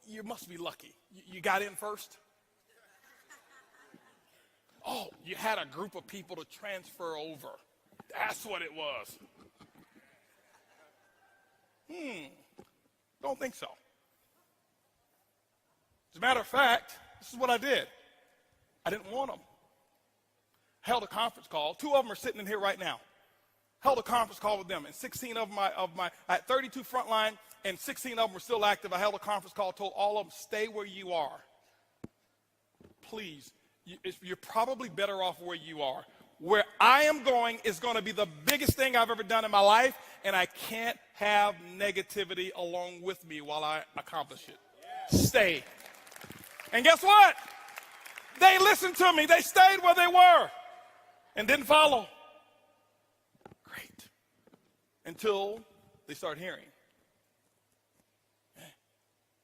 you must be lucky. You got in first? Oh, you had a group of people to transfer over. That's what it was. Don't think so. As a matter of fact, this is what I did. I didn't want them. Held a conference call. 2 of them are sitting in here right now. Held a conference call with them, and 16 of my I had 32 frontline, and 16 of them were still active. I held a conference call, told all of them, stay where you are. Please, you're probably better off where you are. Where I am going is going to be the biggest thing I've ever done in my life, and I can't have negativity along with me while I accomplish it. Yeah. Stay. And guess what? They listened to me. They stayed where they were and didn't follow. Great. Until they start hearing.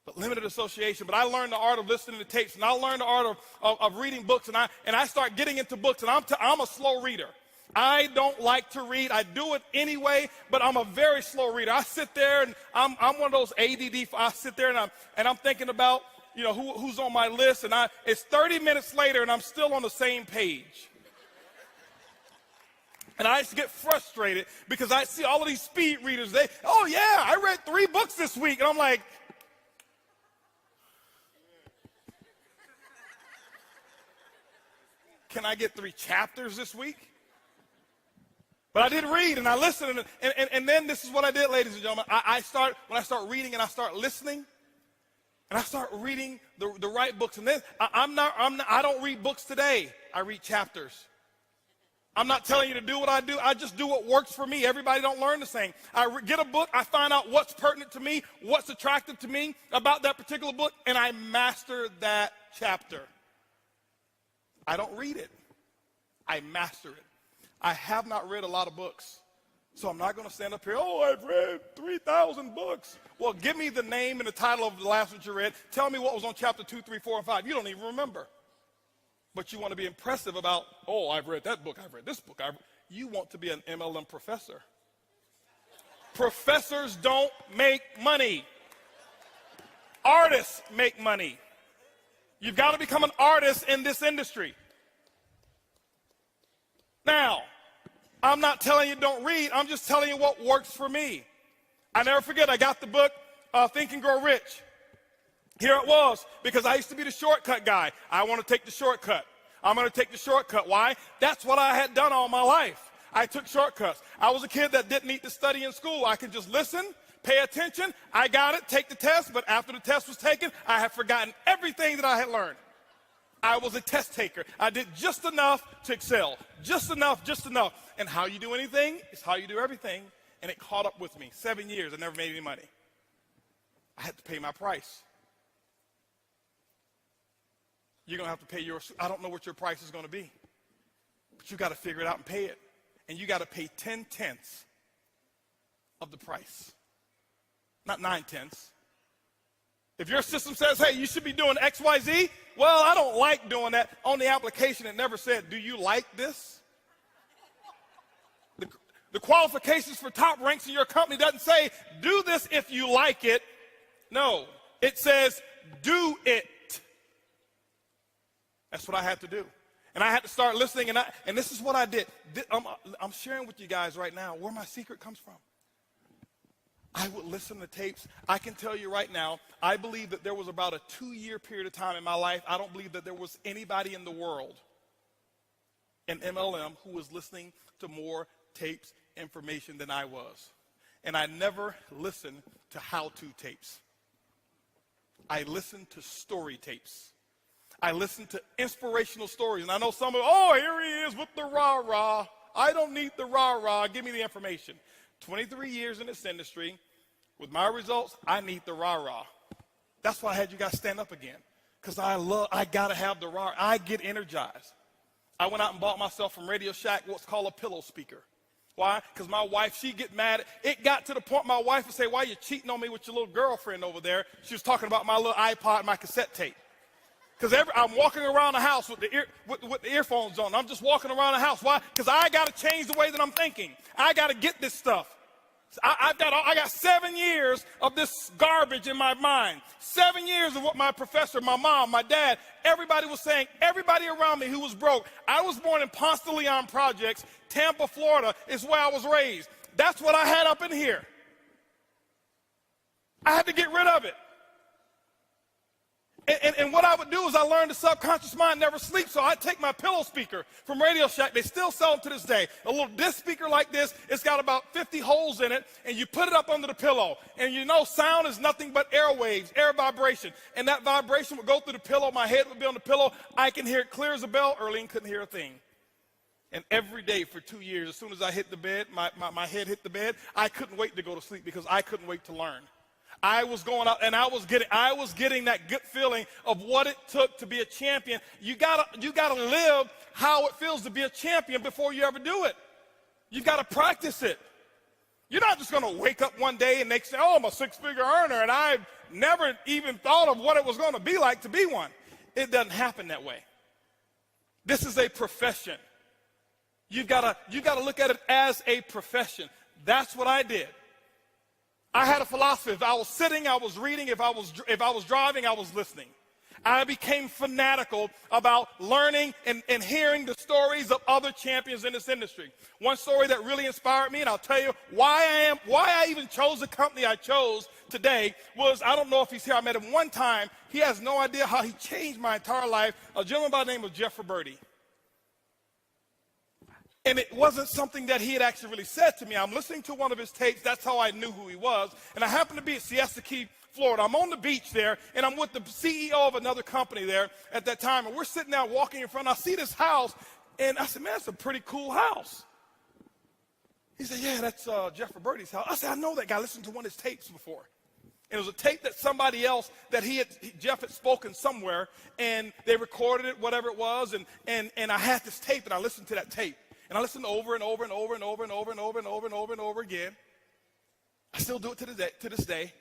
But limited association. But I learned the art of listening to tapes, and I learned the art of reading books, and I start getting into books, and I'm a slow reader. I don't like to read. I do it anyway, but I'm a very slow reader. I sit there, and I'm one of those ADD. I sit there, and I'm thinking about who's on my list, and it's 30 minutes later, and I'm still on the same page. And I used to get frustrated because I see all of these speed readers. I read 3 books this week. And I'm like, can I get 3 chapters this week? But I did read and I listened. And then this is what I did, ladies and gentlemen. When I start reading and I start listening, and I start reading the right books. And then I don't read books today. I read chapters. I'm not telling you to do what I do. I just do what works for me. Everybody don't learn the same. I get a book. I find out what's pertinent to me, what's attractive to me about that particular book, and I master that chapter. I don't read it. I master it. I have not read a lot of books, so I'm not going to stand up here, I've read 3,000 books. Well, give me the name and the title of the last one you read. Tell me what was on chapter 2, 3, 4, and 5. You don't even remember. But you want to be impressive about, I've read that book, I've read this book. You want to be an MLM professor. Professors don't make money. Artists make money. You've got to become an artist in this industry. Now, I'm not telling you don't read. I'm just telling you what works for me. I never forget, I got the book, Think and Grow Rich. Here it was, because I used to be the shortcut guy. I want to take the shortcut. I'm going to take the shortcut. Why? That's what I had done all my life. I took shortcuts. I was a kid that didn't need to study in school. I could just listen, pay attention. I got it, take the test, but after the test was taken, I had forgotten everything that I had learned. I was a test taker. I did just enough to excel. Just enough, just enough. And how you do anything is how you do everything. And it caught up with me. 7 years, I never made any money. I had to pay my price. You're going to have to pay yours. I don't know what your price is going to be. But you got to figure it out and pay it. And you got to pay 10/10 of the price. Not 9/10. If your system says, hey, you should be doing X, Y, Z, well, I don't like doing that. On the application, it never said, do you like this? The qualifications for top ranks in your company doesn't say, do this if you like it. No, it says, do it. That's what I had to do. And I had to start listening, and this is what I did. I'm sharing with you guys right now where my secret comes from. I would listen to tapes. I can tell you right now, I believe that there was about a 2-year period of time in my life. I don't believe that there was anybody in the world in MLM who was listening to more tapes, information than I was. And I never listened to how-to tapes. I listened to story tapes. I listened to inspirational stories. And I know some of, oh, here he is with the rah-rah. I don't need the rah-rah. Give me the information. 23 years in this industry, with my results, I need the rah-rah. That's why I had you guys stand up again, because I got to have the rah. I get energized. I went out and bought myself from Radio Shack what's called a pillow speaker. Why? Because my wife, she'd get mad. It got to the point my wife would say, why are you cheating on me with your little girlfriend over there? She was talking about my little iPod, my cassette tape. Because I'm walking around the house with the earphones on. I'm just walking around the house. Why? Because I got to change the way that I'm thinking. I got to get this stuff. I got 7 years of this garbage in my mind. 7 years of what my professor, my mom, my dad, everybody was saying, everybody around me who was broke. I was born in Ponce de Leon Projects. Tampa, Florida is where I was raised. That's what I had up in here. I had to get rid of it. And what I would do is I learned the subconscious mind never sleeps, so I'd take my pillow speaker from Radio Shack. They still sell them to this day. A little disc speaker like this. It's got about 50 holes in it, and you put it up under the pillow. And you know sound is nothing but air waves, air vibration. And that vibration would go through the pillow. My head would be on the pillow. I can hear it clear as a bell. Earlene couldn't hear a thing. And every day for 2 years, as soon as I hit the bed, my head hit the bed, I couldn't wait to go to sleep because I couldn't wait to learn. I was going out and I was getting that good feeling of what it took to be a champion. You gotta live how it feels to be a champion before you ever do it. You've got to practice it. You're not just going to wake up one day and they say, oh, I'm a 6-figure earner, and I've never even thought of what it was going to be like to be one. It doesn't happen that way. This is a profession. You've got to look at it as a profession. That's what I did. I had a philosophy. If I was sitting, I was reading. If I was driving, I was listening. I became fanatical about learning and hearing the stories of other champions in this industry. One story that really inspired me, and I'll tell you why I even chose the company I chose today, was, I don't know if he's here. I met him one time. He has no idea how he changed my entire life. A gentleman by the name of Jeff Roberti. And it wasn't something that he had actually really said to me. I'm listening to one of his tapes. That's how I knew who he was. And I happened to be at Siesta Key, Florida. I'm on the beach there, and I'm with the CEO of another company there at that time. And we're sitting there walking in front. I see this house, and I said, man, that's a pretty cool house. He said, yeah, that's Jeff Roberti's house. I said, I know that guy. I listened to one of his tapes before. And it was a tape that somebody else, that Jeff had spoken somewhere, and they recorded it, whatever it was. And I had this tape, and I listened to that tape. And I listened over and over and over and over and over and over and over and over and over again. I still do it to this day.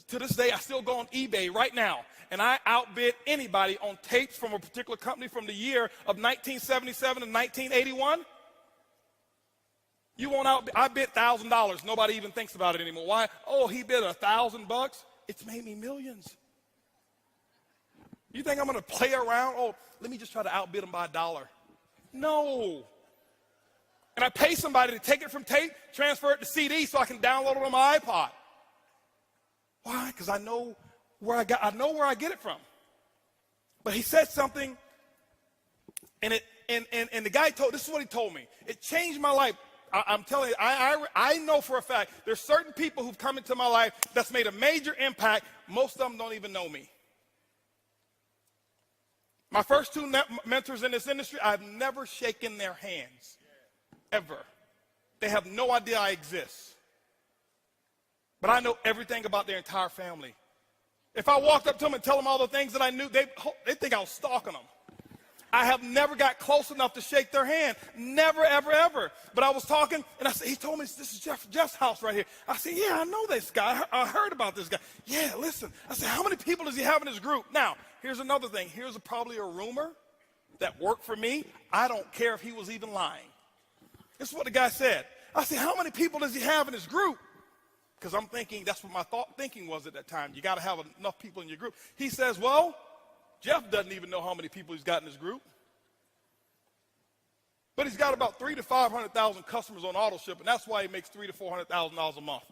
To this day, I still go on eBay right now, and I outbid anybody on tapes from a particular company from the year of 1977 and 1981. You won't outbid. I bid $1,000. Nobody even thinks about it anymore. Why? Oh, he bid $1,000. It's made me millions. You think I'm going to play around? Oh, let me just try to outbid him by $1. No. And I pay somebody to take it from tape, transfer it to CD so I can download it on my iPod. Why? Because I know where I get it from. But he said something, and And the guy this is what he told me. It changed my life. I'm telling you, I know for a fact there's certain people who've come into my life that's made a major impact. Most of them don't even know me. My first two mentors in this industry, I've never shaken their hands, ever. They have no idea I exist. But I know everything about their entire family. If I walked up to them and tell them all the things that I knew, they think I was stalking them. I have never got close enough to shake their hand. Never, ever, ever. But I was talking, and I said, he told me this is Jeff's house right here. I said, yeah, I know this guy. I heard about this guy. Yeah, listen. I said, how many people does he have in his group? Now, here's another thing. Here's probably a rumor that worked for me. I don't care if he was even lying. This is what the guy said. I said, how many people does he have in his group? Because I'm thinking, that's what my thinking was at that time. You got to have enough people in your group. He says, well, Jeff doesn't even know how many people he's got in his group. But he's got about 300,000 to 500,000 customers on auto ship, and that's why he makes $300,000 to $400,000 a month.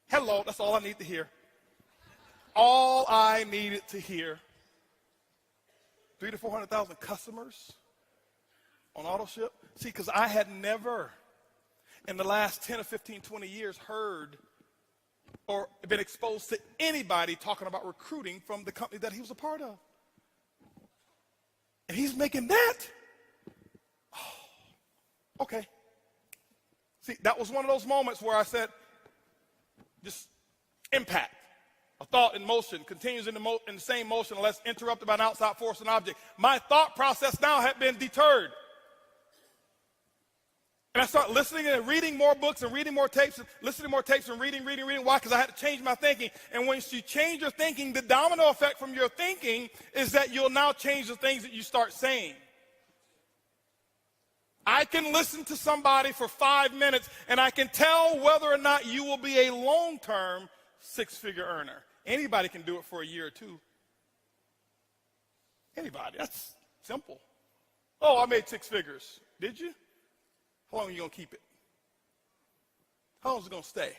Hello, that's all I need to hear. All I needed to hear. 300,000 to 400,000 customers on auto ship. See, because I had never in the last 10 or 15, 20 years heard or been exposed to anybody talking about recruiting from the company that he was a part of. And he's making that. Oh, okay. See, that was one of those moments where I said, just impact. A thought in motion continues in the same motion unless interrupted by an outside force and object. My thought process now had been deterred. And I start listening and reading more books and reading more tapes, and listening to more tapes and reading. Why? Because I had to change my thinking. And once you change your thinking, the domino effect from your thinking is that you'll now change the things that you start saying. I can listen to somebody for 5 minutes, and I can tell whether or not you will be a long-term six-figure earner. Anybody can do it for a year or two. Anybody. That's simple. Oh, I made 6 figures. Did you? How long are you going to keep it? How long is it going to stay?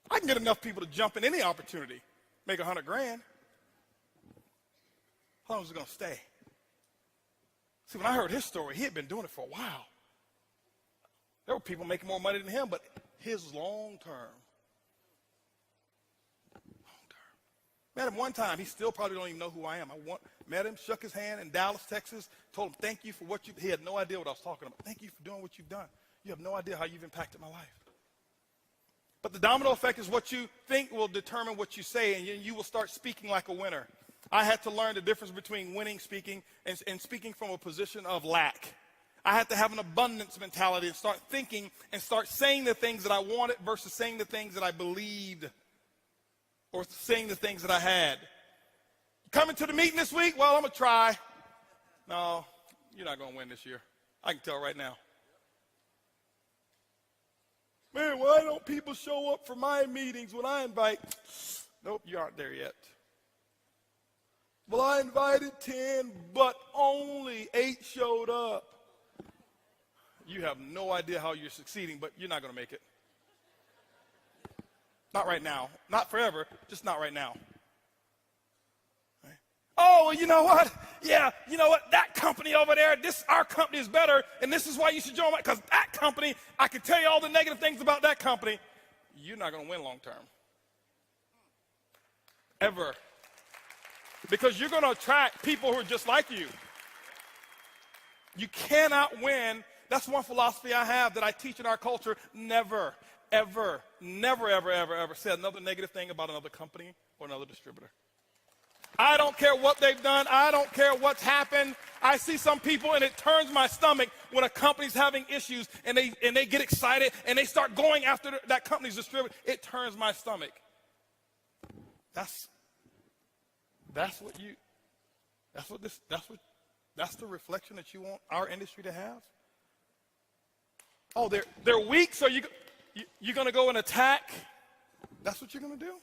I can get enough people to jump in any opportunity, make $100,000. How long is it going to stay? See, when I heard his story, he had been doing it for a while. There were people making more money than him, but his was long-term. Met him one time. He still probably don't even know who I am. Met him, shook his hand in Dallas, Texas, told him, thank you for what you, he had no idea what I was talking about. Thank you for doing what you've done. You have no idea how you've impacted my life. But the domino effect is what you think will determine what you say, and you will start speaking like a winner. I had to learn the difference between winning speaking and speaking from a position of lack. I had to have an abundance mentality and start thinking and start saying the things that I wanted versus saying the things that I believed or saying the things that I had. Coming to the meeting this week? Well, I'm going to try. No, you're not going to win this year. I can tell right now. Man, why don't people show up for my meetings when I invite? Nope, you aren't there yet. Well, I invited 10, but only 8 showed up. You have no idea how you're succeeding, but you're not going to make it. Not right now. Not forever, just not right now. Right? Oh, well, you know what? Yeah, you know what? That company over there, our company is better, and this is why you should join mine, because that company, I can tell you all the negative things about that company. You're not going to win long term. Ever. Because you're going to attract people who are just like you. You cannot win. That's one philosophy I have that I teach in our culture. Never, ever, never, ever, ever, ever say another negative thing about another company or another distributor. I don't care what they've done. I don't care what's happened. I see some people, and it turns my stomach when a company's having issues, and they get excited, and they start going after that company's distributor. It turns my stomach. That's the reflection that you want our industry to have. Oh, they're weak, so you're going to go and attack. That's what you're going to do?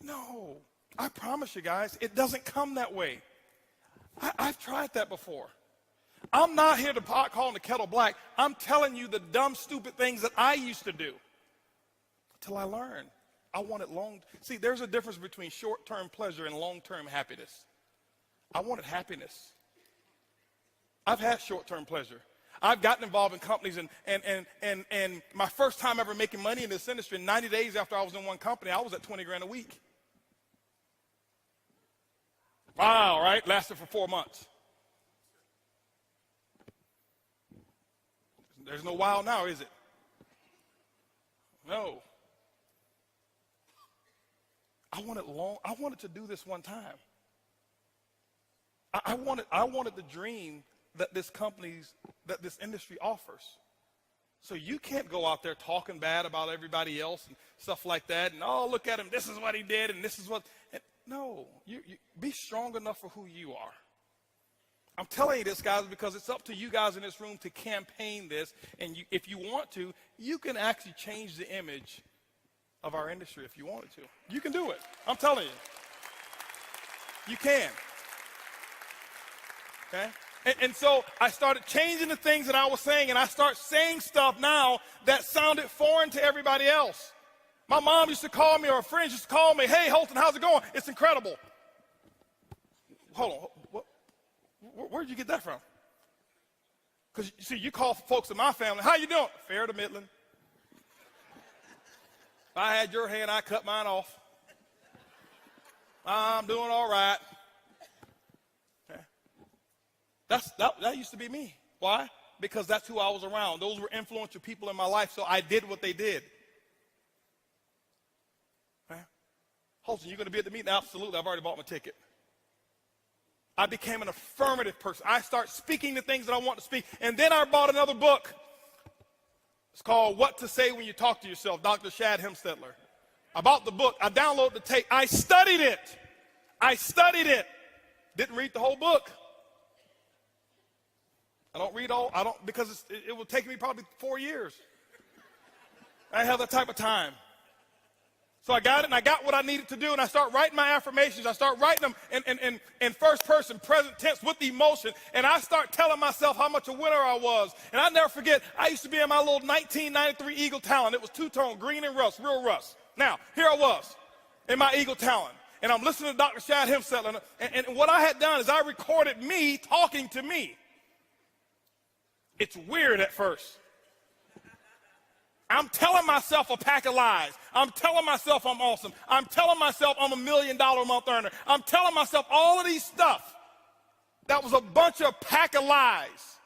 No, I promise you guys, it doesn't come that way. I've tried that before. I'm not here to calling the kettle black. I'm telling you the dumb, stupid things that I used to do until I learned. I wanted See, there's a difference between short-term pleasure and long-term happiness. I wanted happiness. I've had short-term pleasure. I've gotten involved in companies, and my first time ever making money in this industry, 90 days after I was in one company, I was at 20 grand a week. Wow, right? Lasted for 4 months. There's no wow now, is it? No. I wanted to do this one time. I wanted the dream that this industry offers. So you can't go out there talking bad about everybody else and stuff like that. And, oh, look at him. This is what he did. And this is what. No, you be strong enough for who you are. I'm telling you this, guys, because it's up to you guys in this room to campaign this. And if you want to, you can actually change the image of our industry if you wanted to. You can do it. I'm telling you. You can. Okay? And so I started changing the things that I was saying, and I start saying stuff now that sounded foreign to everybody else. My mom used to call me, or her friends used to call me, hey, Holton, how's it going? It's incredible. Hold on. Where'd you get that from? Because, see, you call folks in my family, how you doing? Fair to Midland. If I had your hand, I'd cut mine off. I'm doing all right. That used to be me. Why? Because that's who I was around. Those were influential people in my life, so I did what they did. Okay? Holton, you going to be at the meeting? Absolutely. I've already bought my ticket. I became an affirmative person. I start speaking the things that I want to speak. And then I bought another book. It's called What to Say When You Talk to Yourself, Dr. Shad Hemstetler. I bought the book. I downloaded the tape. I studied it. Didn't read the whole book. Because it will take me probably 4 years. I didn't have that type of time. So I got it, and I got what I needed to do, and I start writing my affirmations. I start writing them in first person, present tense, with emotion, and I start telling myself how much a winner I was. And I never forget, I used to be in my little 1993 Eagle Talon. It was two-tone, green and rust, real rust. Now, here I was in my Eagle Talon, and I'm listening to Dr. Shad Hemstetler, and what I had done is I recorded me talking to me. It's weird at first. I'm telling myself a pack of lies. I'm telling myself I'm awesome. I'm telling myself I'm $1 million a month earner. I'm telling myself all of these stuff. That was a bunch of pack of lies.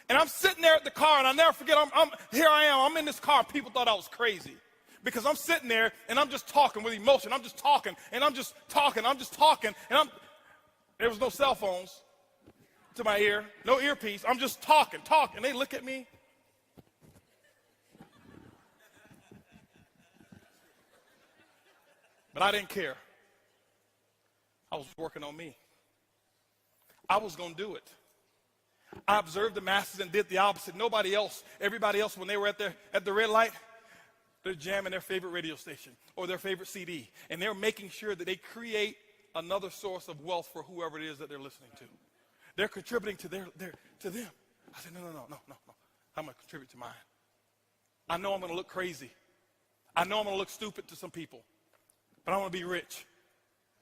And I'm sitting there at the car, and I'll never forget, here I am. I'm in this car. People thought I was crazy because I'm sitting there, and I'm just talking with emotion. I'm just talking, and I'm just talking. And there was no cell phones to my ear, no earpiece. I'm just talking. They look at me. But I didn't care. I was working on me. I was going to do it. I observed the masses and did the opposite. Nobody else, everybody else, when they were at the red light, they're jamming their favorite radio station or their favorite CD. And they're making sure that they create another source of wealth for whoever it is that they're listening to. They're contributing to them. I said, no. I'm going to contribute to mine. I know I'm going to look crazy. I know I'm going to look stupid to some people. But I want to be rich.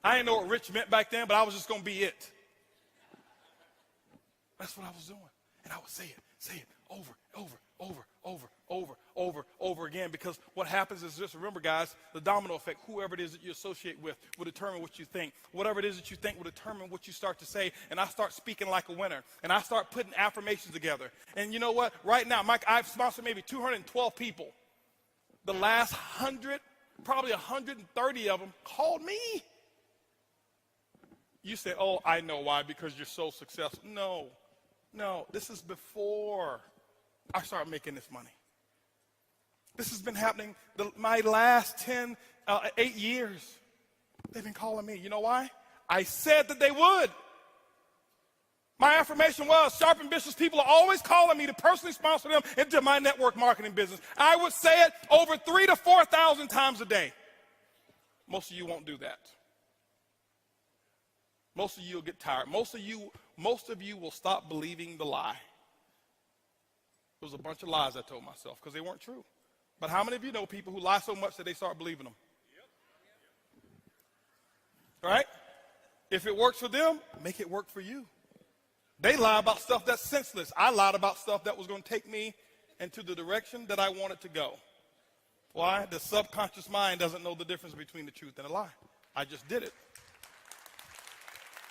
I didn't know what rich meant back then, but I was just going to be it. That's what I was doing. And I would say it over again, because what happens is, just remember, guys, the domino effect. Whoever it is that you associate with will determine what you think. Whatever it is that you think will determine what you start to say. And I start speaking like a winner. And I start putting affirmations together. And you know what? Right now, Mike, I've sponsored maybe 212 people. The last 100, probably 130 of them called me. You say, oh, I know why, because you're so successful. No, this is before I started making this money. This has been happening my last 8 years. They've been calling me. You know why? I said that they would. My affirmation was, sharp, ambitious people are always calling me to personally sponsor them into my network marketing business. I would say it over 3,000 to 4,000 times a day. Most of you won't do that. Most of you will get tired. Most of you will stop believing the lie. It was a bunch of lies I told myself because they weren't true. But how many of you know people who lie so much that they start believing them? Right? If it works for them, make it work for you. They lie about stuff that's senseless. I lied about stuff that was going to take me into the direction that I wanted to go. Why? The subconscious mind doesn't know the difference between the truth and a lie. I just did it.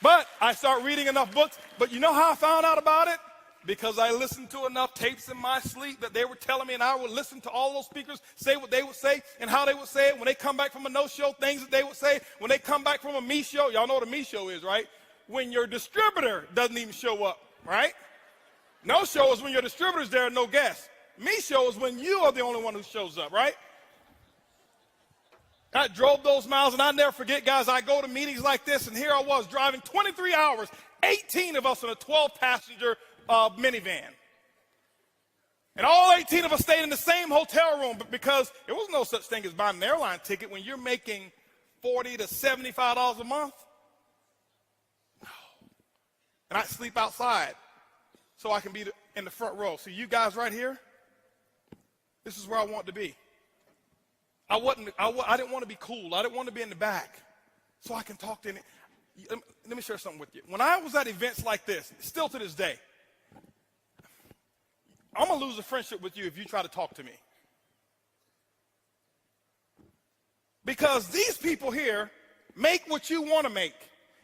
But I start reading enough books. But you know how I found out about it? Because I listened to enough tapes in my sleep that they were telling me, and I would listen to all those speakers say what they would say and how they would say it. When they come back from a no-show, things that they would say. When they come back from a me show, y'all know what a me show is, right? When your distributor doesn't even show up, right? No show is when your distributor's there and no guests. Me show is when you are the only one who shows up, right? I drove those miles, and I never forget, guys, I go to meetings like this, and here I was driving 23 hours, 18 of us in a 12-passenger minivan. And all 18 of us stayed in the same hotel room because there was no such thing as buying an airline ticket when you're making $40 to $75 a month. No. And I sleep outside so I can be in the front row. So you guys right here, this is where I want to be. I didn't want to be cool. I didn't want to be in the back so I can talk to any. Let me share something with you. When I was at events like this, still to this day, I'm going to lose a friendship with you if you try to talk to me. Because these people here make what you want to make,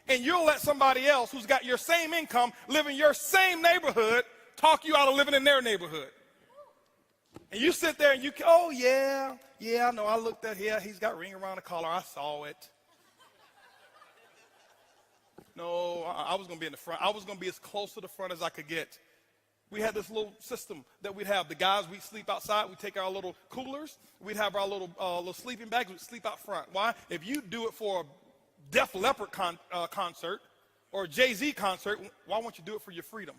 and you'll let somebody else who's got your same income, live in your same neighborhood, talk you out of living in their neighborhood. And you sit there and you, oh, yeah, I know, I looked at him, he's got ring around the collar, I saw it. No, I was going to be in the front. I was going to be as close to the front as I could get. We had this little system that we'd have. The guys, we'd sleep outside. We'd take our little coolers. We'd have our little sleeping bags. We'd sleep out front. Why? If you do it for a Def Leppard concert or a Jay-Z concert, why won't you do it for your freedom?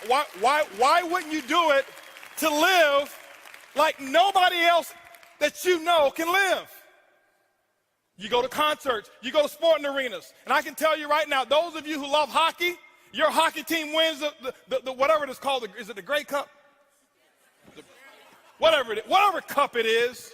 Why wouldn't you do it to live like nobody else that you know can live? You go to concerts, you go to sporting arenas, and I can tell you right now, those of you who love hockey, your hockey team wins the whatever it is called, is it the Grey Cup? Whatever cup it is.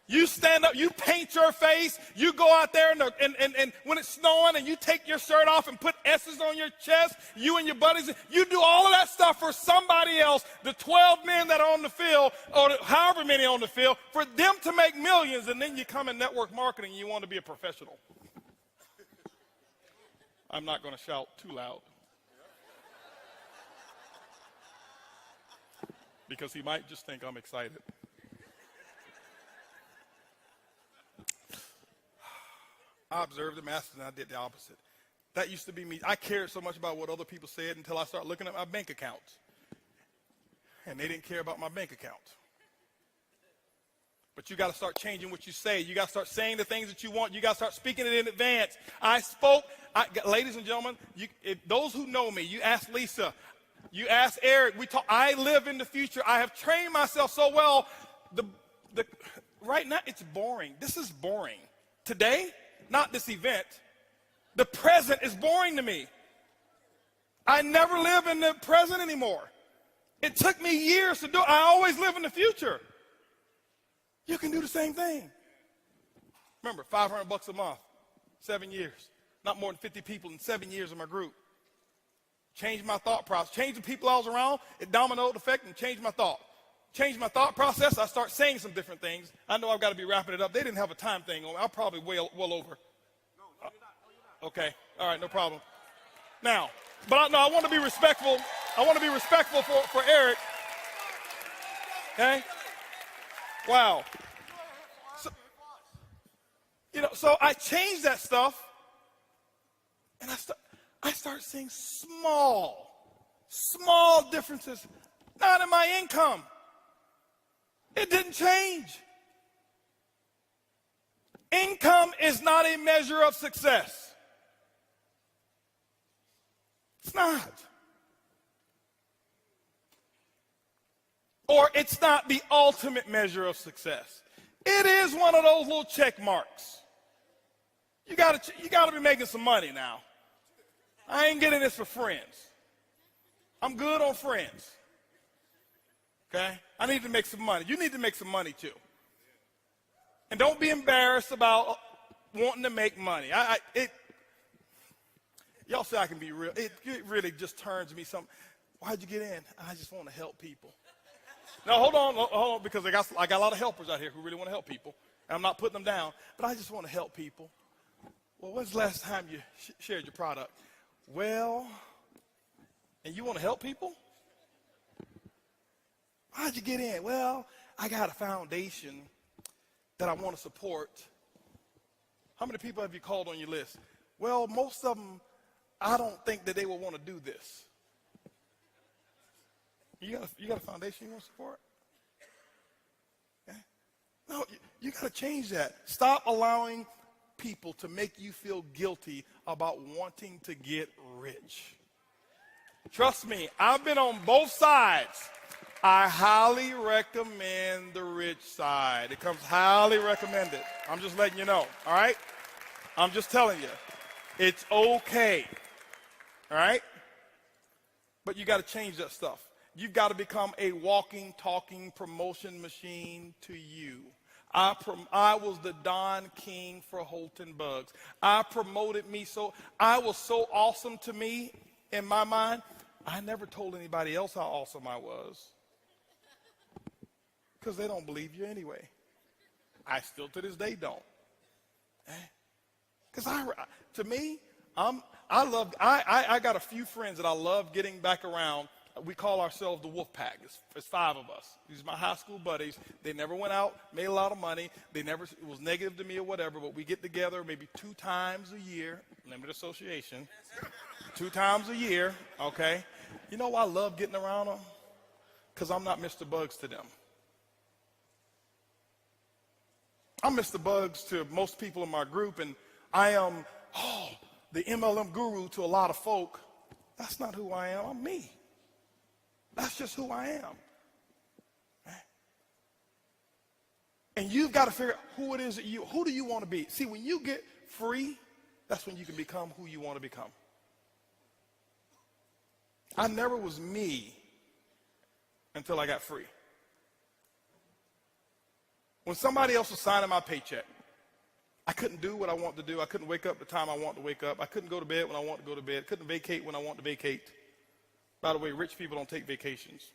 You stand up, you paint your face, you go out there and when it's snowing and you take your shirt off and put S's on your chest, you and your buddies, you do all of that stuff for somebody else, the 12 men that are on the field, or however many on the field, for them to make millions, and then you come in network marketing and you want to be a professional. I'm not going to shout too loud. Because he might just think I'm excited. I observed the master and I did the opposite. That used to be me. I cared so much about what other people said until I started looking at my bank account. And they didn't care about my bank account. But you got to start changing what you say. You got to start saying the things that you want. You got to start speaking it in advance. Ladies and gentlemen, those who know me, you ask Lisa, you ask Eric, I live in the future. I have trained myself so well. Right now, it's boring. This is boring. Today, not this event. The present is boring to me. I never live in the present anymore. It took me years to do it. I always live in the future. You can do the same thing. Remember, $500 a month, 7 years. Not more than 50 people in 7 years in my group. Changed my thought process. Changed the people I was around. It dominoed effect and changed my thought. Changed my thought process. I start saying some different things. I know I've got to be wrapping it up. They didn't have a time thing on me. I'll probably well over. No, you're not. Okay. All right. No problem. Now, but I want to be respectful. I want to be respectful for Eric. Okay. Wow. So I changed that stuff, and I start seeing small differences, not in my income. It didn't change. Income is not a measure of success. It's not. Or it's not the ultimate measure of success. It is one of those little check marks. You gotta be making some money now. I ain't getting this for friends. I'm good on friends. Okay? I need to make some money. You need to make some money too. And don't be embarrassed about wanting to make money. Y'all say I can be real. It really just turns me something. Why'd you get in? I just want to help people. Now, hold on, because I got a lot of helpers out here who really want to help people. And I'm not putting them down, but I just want to help people. Well, when's the last time you shared your product? Well, and you want to help people? How'd you get in? Well, I got a foundation that I want to support. How many people have you called on your list? Well, most of them, I don't think that they will want to do this. You got a foundation you want to support? Okay. No, you got to change that. Stop allowing people to make you feel guilty about wanting to get rich. Trust me, I've been on both sides. I highly recommend the rich side. It comes highly recommended. I'm just letting you know, all right? I'm just telling you. It's okay, all right? But you got to change that stuff. You've got to become a walking, talking promotion machine to you. I was the Don King for Holton Bugs. I promoted me so, I was so awesome to me in my mind, I never told anybody else how awesome I was. Because they don't believe you anyway. I still to this day don't. Because to me, I got a few friends that I love getting back around. We call ourselves the Wolf Pack. It's 5 of us. These are my high school buddies. They never went out, made a lot of money. It was negative to me or whatever, but we get together maybe 2 times a year, limited association, 2 times a year, okay? You know why I love getting around them? Because I'm not Mr. Bugs to them. I'm Mr. Bugs to most people in my group, and I am, the MLM guru to a lot of folk. That's not who I am. I'm me. That's just who I am. And you've got to figure out who it is who do you want to be? See, when you get free, that's when you can become who you want to become. I never was me until I got free. When somebody else was signing my paycheck, I couldn't do what I want to do. I couldn't wake up the time I want to wake up. I couldn't go to bed when I want to go to bed. Couldn't vacate when I want to vacate. By the way, rich people don't take vacations.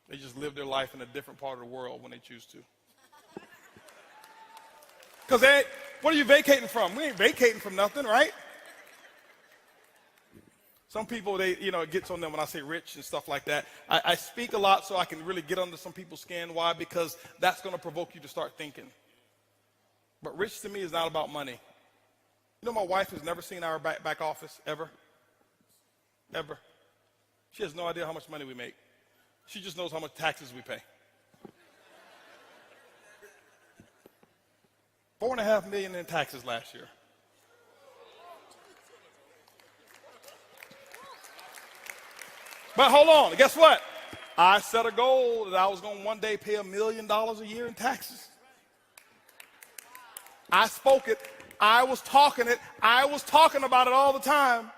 They just live their life in a different part of the world when they choose to. Because what are you vacating from? We ain't vacating from nothing, right? Some people, it gets on them when I say rich and stuff like that. I speak a lot so I can really get under some people's skin. Why? Because that's going to provoke you to start thinking. But rich to me is not about money. You know, my wife has never seen our back office, ever. Ever. She has no idea how much money we make. She just knows how much taxes we pay. $4.5 million in taxes last year. But hold on, guess what? I set a goal that I was going to one day pay $1 million a year in taxes. I spoke it. I was talking it. I was talking about it all the time.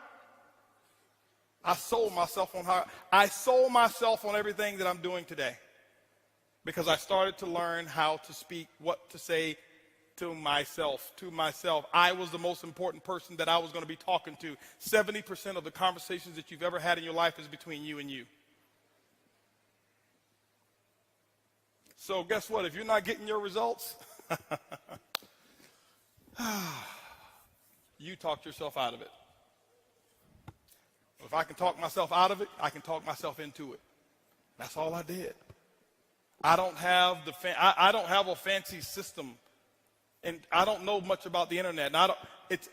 I sold myself on everything that I'm doing today because I started to learn how to speak, what to say to myself. I was the most important person that I was going to be talking to. 70% of the conversations that you've ever had in your life is between you and you. So guess what? If you're not getting your results, you talked yourself out of it. If I can talk myself out of it, I can talk myself into it. That's all I did. I don't have I don't have a fancy system, and I don't know much about the internet. And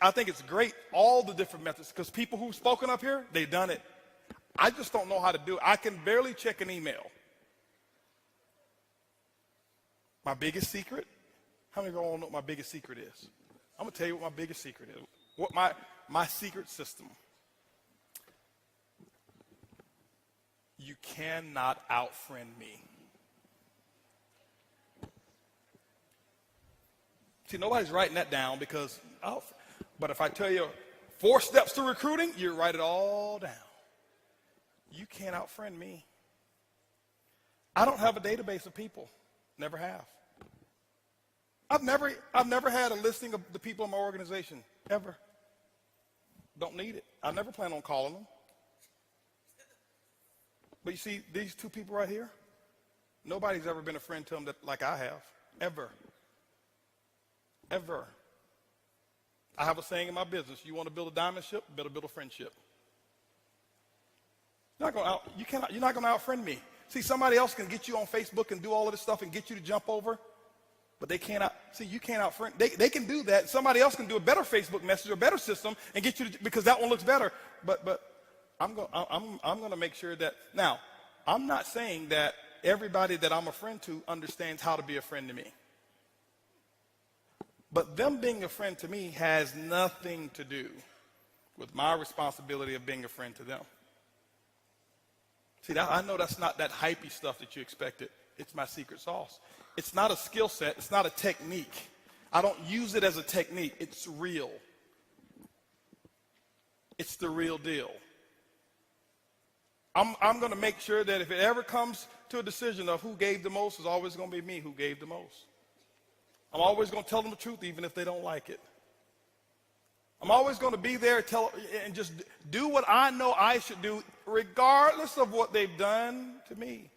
I think it's great, all the different methods, because people who've spoken up here, they've done it. I just don't know how to do it. I can barely check an email. My biggest secret? How many of y'all know what my biggest secret is? I'm going to tell you what my biggest secret is. What my secret system. You cannot out-friend me. See, nobody's writing that down because, but if I tell you 4 steps to recruiting, you write it all down. You can't out-friend me. I don't have a database of people. Never have. I've never had a listing of the people in my organization, ever. Don't need it. I never plan on calling them. But you see, these two people right here, nobody's ever been a friend to them like I have, ever. Ever. I have a saying in my business: you want to build a diamond ship, better build a friendship. You're not going to out-friend me. See, somebody else can get you on Facebook and do all of this stuff and get you to jump over, but they can't you can't out-friend. They can do that. Somebody else can do a better Facebook message or a better system and get you to, because that one looks better. But I'm going to make sure that, now, I'm not saying that everybody that I'm a friend to understands how to be a friend to me. But them being a friend to me has nothing to do with my responsibility of being a friend to them. See, I know that's not that hypey stuff that you expected. It's my secret sauce. It's not a skill set. It's not a technique. I don't use it as a technique. It's real. It's the real deal. I'm going to make sure that if it ever comes to a decision of who gave the most, it's always going to be me who gave the most. I'm always going to tell them the truth, even if they don't like it. I'm always going to be there and just do what I know I should do, regardless of what they've done to me.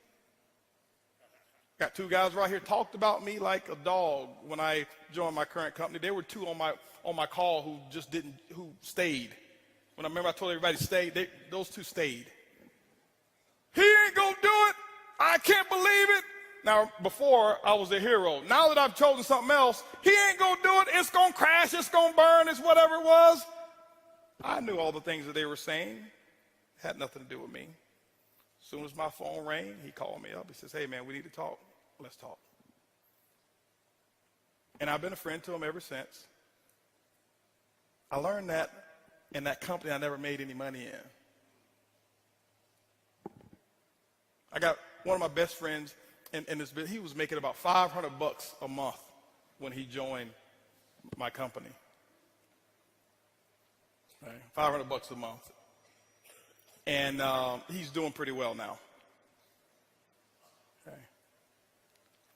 Got two guys right here talked about me like a dog when I joined my current company. There were two on my call who stayed. When I remember I told everybody to stay, those two stayed. He ain't gonna do it. I can't believe it. Now, before I was a hero. Now that I've chosen something else, he ain't gonna do it. It's gonna crash. It's gonna burn. It's whatever it was. I knew all the things that they were saying. Had nothing to do with me. As soon as my phone rang, he called me up. He says, "Hey, man, we need to talk. Let's talk." And I've been a friend to him ever since. I learned that in that company I never made any money in. I got one of my best friends in this business. He was making about $500 a month when he joined my company. Right? $500 a month. And he's doing pretty well now. Okay.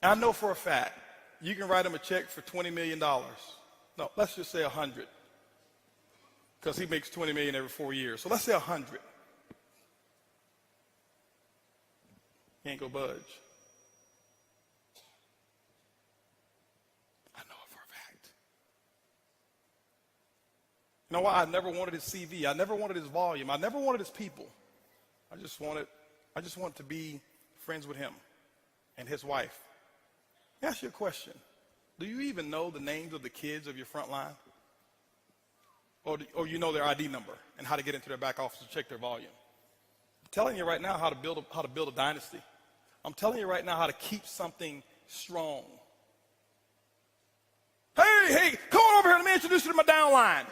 I know for a fact you can write him a check for $20 million. No, let's just say 100. Because he makes $20 million every 4 years. So let's say 100. He ain't gonna budge. I know it for a fact. You know why? I never wanted his CV. I never wanted his volume. I never wanted his people. I just wanted to be friends with him and his wife. Let me ask you a question. Do you even know the names of the kids of your front line? Or you know their ID number and how to get into their back office to check their volume? I'm telling you right now how to build a dynasty. I'm telling you right now how to keep something strong. Hey, come on over here. Let me introduce you to my downline.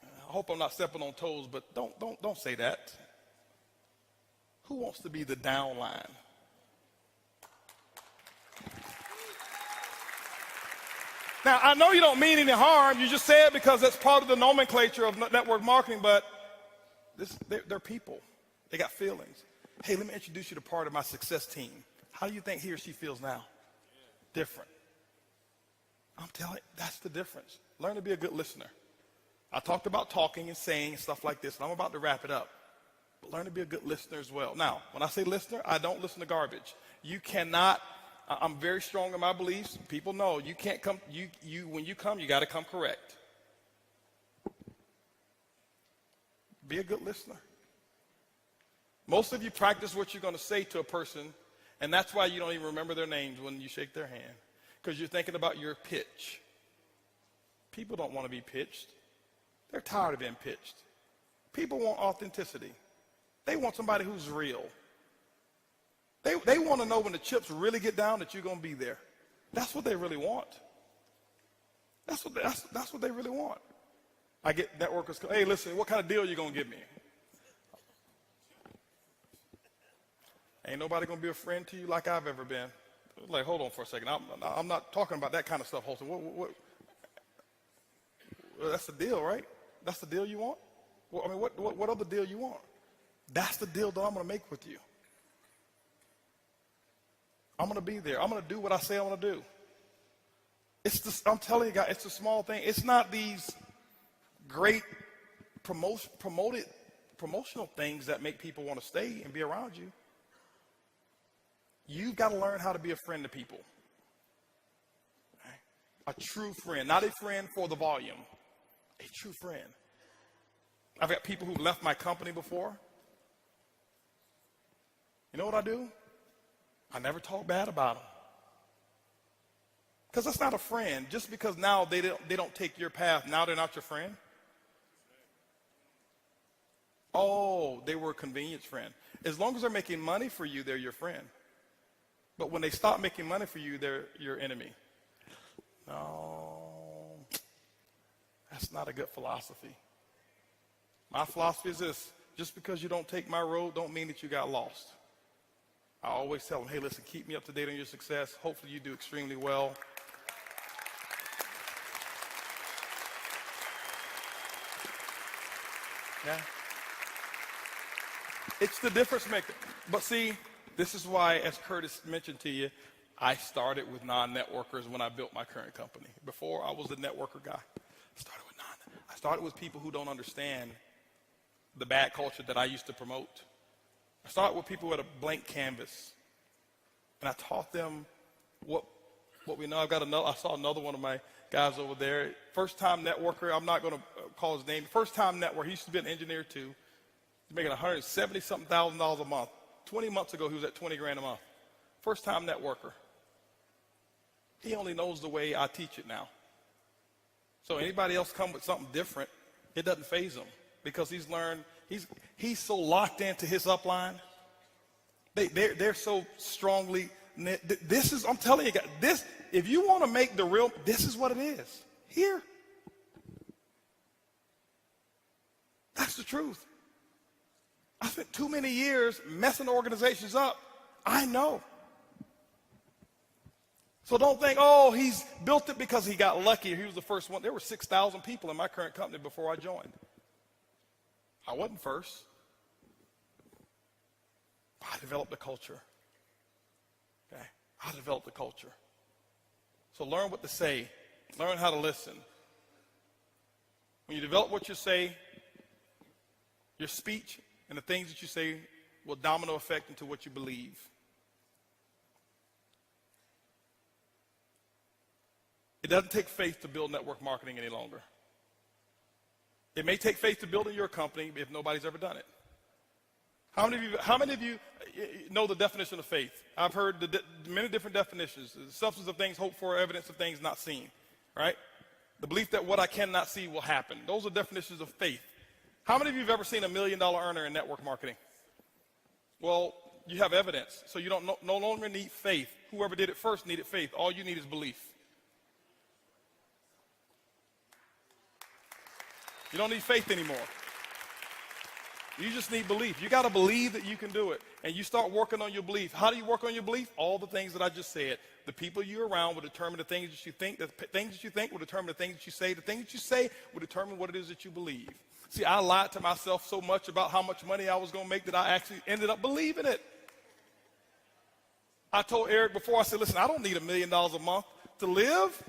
I hope I'm not stepping on toes, but don't say that. Who wants to be the downline? Now, I know you don't mean any harm. You just say it because that's part of the nomenclature of network marketing, but they're people. They got feelings. Hey, let me introduce you to part of my success team. How do you think he or she feels now? Different. I'm telling you, that's the difference. Learn to be a good listener. I talked about talking and saying and stuff like this, and I'm about to wrap it up. But learn to be a good listener as well. Now, when I say listener, I don't listen to garbage. You cannot, I'm very strong in my beliefs. People know you can't come, when you come, you got to come correct. Be a good listener. Most of you practice what you're going to say to a person, and that's why you don't even remember their names when you shake their hand, because you're thinking about your pitch. People don't want to be pitched. They're tired of being pitched. People want authenticity. They want somebody who's real. They want to know when the chips really get down that you're going to be there. That's what they really want. That's what they really want. I get networkers, hey, listen, what kind of deal are you going to give me? Ain't nobody going to be a friend to you like I've ever been. Like, hold on for a second. I'm not talking about that kind of stuff, Holton. Well, that's the deal, right? That's the deal you want? Well, I mean, what other deal you want? That's the deal that I'm going to make with you. I'm going to be there. I'm going to do what I say I'm going to do. I'm telling you guys, it's a small thing. It's not these great promotional things that make people want to stay and be around you. You've got to learn how to be a friend to people. A true friend, not a friend for the volume, a true friend. I've got people who left my company before. You know what I do? I never talk bad about them. Because that's not a friend. Just because now they don't take your path, now they're not your friend. Oh, they were a convenience friend. As long as they're making money for you, they're your friend. But when they stop making money for you, they're your enemy. No, that's not a good philosophy. My philosophy is this: just because you don't take my road, don't mean that you got lost. I always tell them, hey, listen, keep me up to date on your success. Hopefully you do extremely well. Yeah. It's the difference maker. But see, this is why, as Curtis mentioned to you, I started with non-networkers when I built my current company. Before, I was a networker guy. I started with people who don't understand the bad culture that I used to promote. I started with people with a blank canvas. And I taught them what we know. I saw another one of my guys over there. First-time networker. I'm not going to call his name. First-time networker. He used to be an engineer, too. He's making $170-something thousand a month. 20 months ago, he was at 20 grand a month. First-time networker. He only knows the way I teach it now. So anybody else come with something different, it doesn't faze him because he's learned. He's so locked into his upline. They're so strongly. I'm telling you guys, this. If you want to make the real, this is what it is. Here. That's the truth. I spent too many years messing organizations up. I know. So don't think, oh, he's built it because he got lucky or he was the first one. There were 6,000 people in my current company before I joined. I wasn't first. I developed the culture. Okay? I developed the culture. So learn what to say. Learn how to listen. When you develop what you say, your speech and the things that you say will domino effect into what you believe. It doesn't take faith to build network marketing any longer. It may take faith to build in your company if nobody's ever done it. How many of you know the definition of faith? I've heard many different definitions. The substance of things hoped for, evidence of things not seen, right? The belief that what I cannot see will happen. Those are definitions of faith. How many of you have ever seen $1 million earner in network marketing? Well, you have evidence, so you don't no longer need faith. Whoever did it first needed faith. All you need is belief. You don't need faith anymore. You just need belief. You got to believe that you can do it. And you start working on your belief. How do you work on your belief? All the things that I just said. The people you're around will determine the things that you think. The things that you think will determine the things that you say. The things that you say will determine what it is that you believe. See, I lied to myself so much about how much money I was going to make that I actually ended up believing it. I told Eric before, I said, listen, I don't need $1 million a month to live.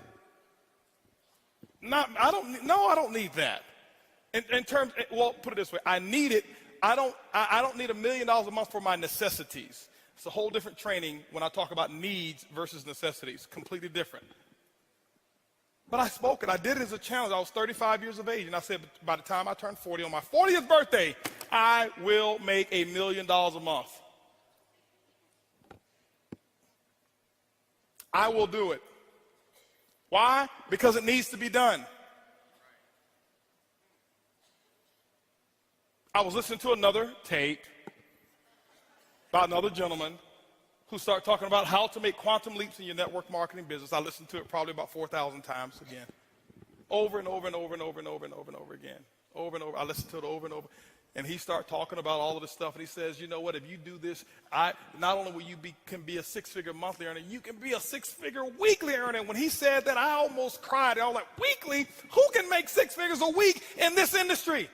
I don't need that. Put it this way, I need it. I don't need $1 million a month for my necessities. It's a whole different training when I talk about needs versus necessities, completely different. But I spoke it. I did it as a challenge. I was 35 years of age, and I said by the time I turned 40 on my 40th birthday, I will make $1 million a month. I will do it. Why? Because it needs to be done. I was listening to another tape about another gentleman who started talking about how to make quantum leaps in your network marketing business. I listened to it probably about 4,000 times again. Over and over and over and over and over and over and over again. Over and over. I listened to it over and over. And he started talking about all of this stuff. And he says, you know what, if you do this, not only will you can be a six-figure monthly earner, you can be a six-figure weekly earner. And when he said that, I almost cried. I was like, weekly? Who can make 6 figures a week in this industry?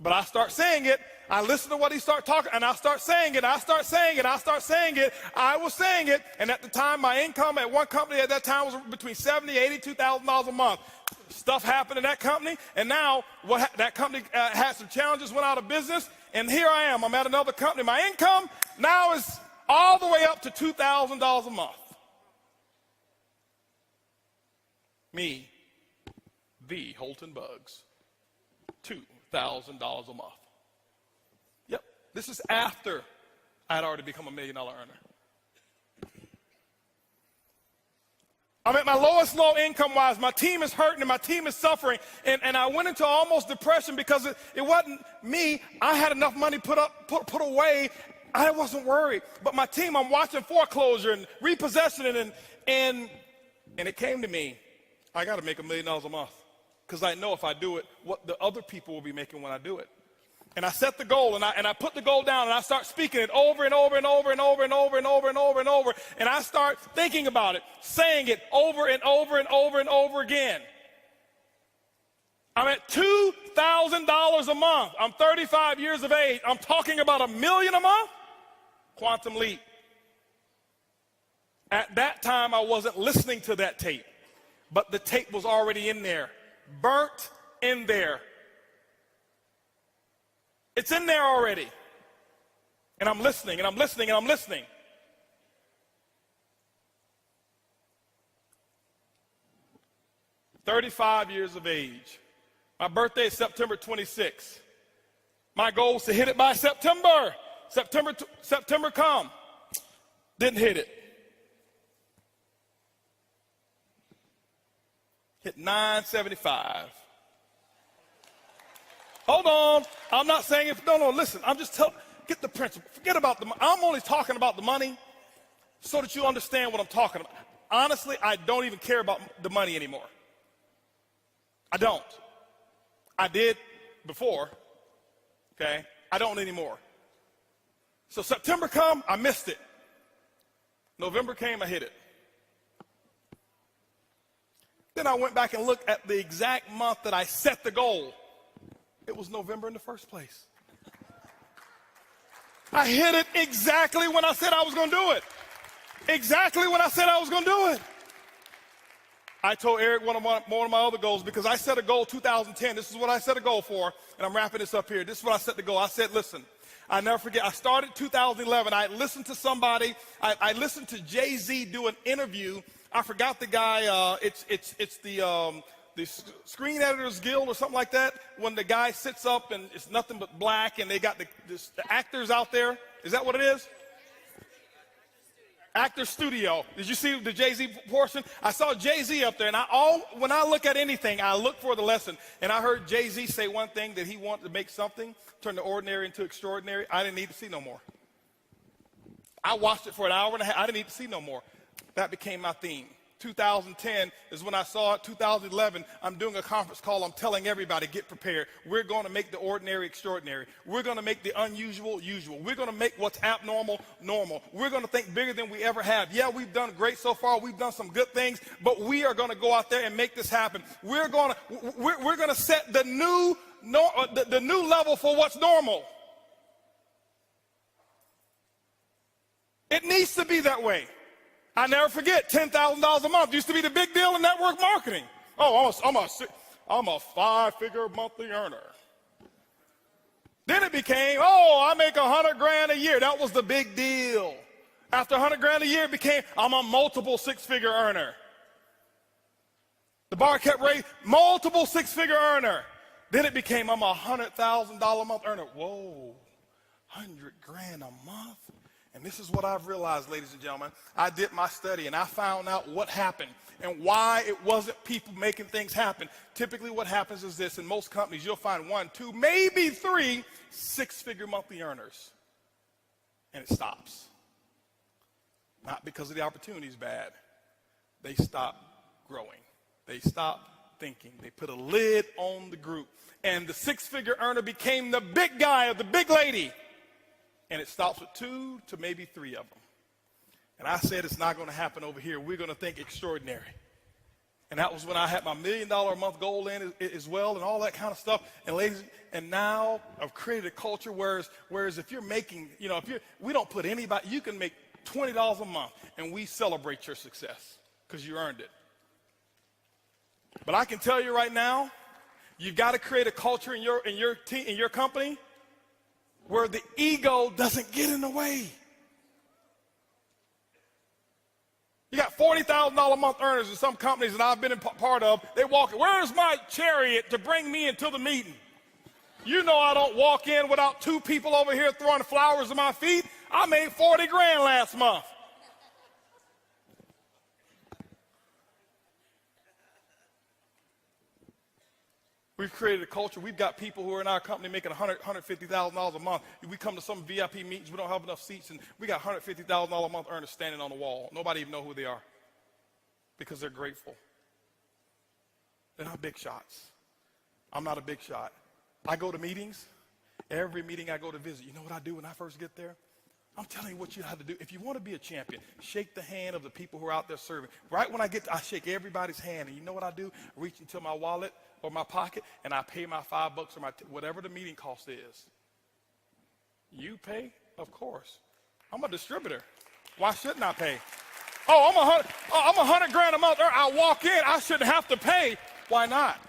But I start saying it. I listen to what he started talking, and I start saying it. I start saying it. I start saying it. I was saying it, and at the time, my income at one company at that time was between $70,000 to $82,000 a month. Stuff happened in that company, and now that company had some challenges, went out of business, and here I am. I'm at another company. My income now is all the way up to $2,000 a month. Me, the Holton Bugs, $2,000 a month. Yep, this is after I had already become $1 million earner. I'm at my lowest low income-wise. My team is hurting and my team is suffering. And I went into almost depression because it wasn't me. I had enough money put away. I wasn't worried. But my team, I'm watching foreclosure and repossession and it came to me. I got to make $1 million a month because I know if I do it, what the other people will be making when I do it. And I set the goal, and I put the goal down, and I start speaking it over and over and over and over and over and over and over and over, and I start thinking about it, saying it over and over and over and over again. I'm at $2,000 a month. I'm 35 years of age. I'm talking about $1 million a month? Quantum leap. At that time, I wasn't listening to that tape, but the tape was already in there, burnt in there. It's in there already. And I'm listening, and I'm listening, and I'm listening. "35 years of age. My birthday is September 26th. My goal was to hit it by September. September come. Didn't hit it. Hit 975. Hold on. I'm not saying if, no, listen. I'm just get the principle. Forget about the money. I'm only talking about the money so that you understand what I'm talking about. Honestly, I don't even care about the money anymore. I don't. I did before, okay? I don't anymore. So September come, I missed it. November came, I hit it. Then I went back and looked at the exact month that I set the goal. It was November in the first place. I hit it exactly when I said I was going to do it. Exactly when I said I was going to do it. I told Eric one of my other goals because I set a goal 2010. This is what I set a goal for, and I'm wrapping this up here. This is what I set the goal. I said, listen, I never forget. I started 2011. I listened to somebody. I listened to Jay-Z do an interview. I forgot the guy. It's the Screen Editors Guild or something like that, when the guy sits up and it's nothing but black and they got the actors out there. Is that what it is? Actor Studio. Did you see the Jay-Z portion? I saw Jay-Z up there, and when I look at anything, I look for the lesson. And I heard Jay-Z say one thing, that he wanted to make something, turn the ordinary into extraordinary. I didn't need to see no more. I watched it for an hour and a half. I didn't need to see no more. That became my theme. 2010 is when I saw it. 2011, I'm doing a conference call. I'm telling everybody, get prepared. We're going to make the ordinary extraordinary. We're going to make the unusual usual. We're going to make what's abnormal normal. We're going to think bigger than we ever have. Yeah, we've done great so far. We've done some good things, but we are going to go out there and make this happen. We're going to set the new level for what's normal. It needs to be that way. I never forget, $10,000 a month used to be the big deal in network marketing. Oh, I'm a 5-figure monthly earner. Then it became, I make $100,000 a year. That was the big deal. After $100,000 a year, it became, I'm a multiple 6-figure earner. The bar kept raising, multiple 6-figure earner. Then it became, I'm a $100,000 a month earner. Whoa, $100,000 a month? And this is what I've realized, ladies and gentlemen. I did my study, and I found out what happened and why it wasn't people making things happen. Typically what happens is this. In most companies, you'll find 1, 2, maybe 3 6-figure monthly earners. And it stops. Not because of the opportunity is bad. They stop growing. They stop thinking. They put a lid on the group. And the 6-figure earner became the big guy or the big lady. And it stops with 2 to maybe 3 of them. And I said it's not going to happen over here. We're going to think extraordinary. And that was when I had my $1 million a month goal in as well and all that kind of stuff. And ladies, and now I've created a culture whereas if you're making, we don't put anybody, you can make $20 a month and we celebrate your success because you earned it. But I can tell you right now, you've got to create a culture in your team, in your company where the ego doesn't get in the way. You got $40,000 a month earners in some companies that I've been a part of. They walk in, where's my chariot to bring me into the meeting? You know I don't walk in without two people over here throwing flowers at my feet. I made $40,000 last month. We've created a culture. We've got people who are in our company making $150,000 a month. We come to some VIP meetings. We don't have enough seats, and we got $150,000 a month earners standing on the wall. Nobody even know who they are because they're grateful. They're not big shots. I'm not a big shot. I go to meetings. Every meeting I go to visit, you know what I do when I first get there? I'm telling you what you have to do. If you want to be a champion, shake the hand of the people who are out there serving. Right when I I shake everybody's hand, and you know what I do? Reach into my wallet or my pocket, and I pay my $5 or whatever the meeting cost is. You pay? Of course. I'm a distributor. Why shouldn't I pay? I'm $100,000 a month. I walk in. I shouldn't have to pay. Why not?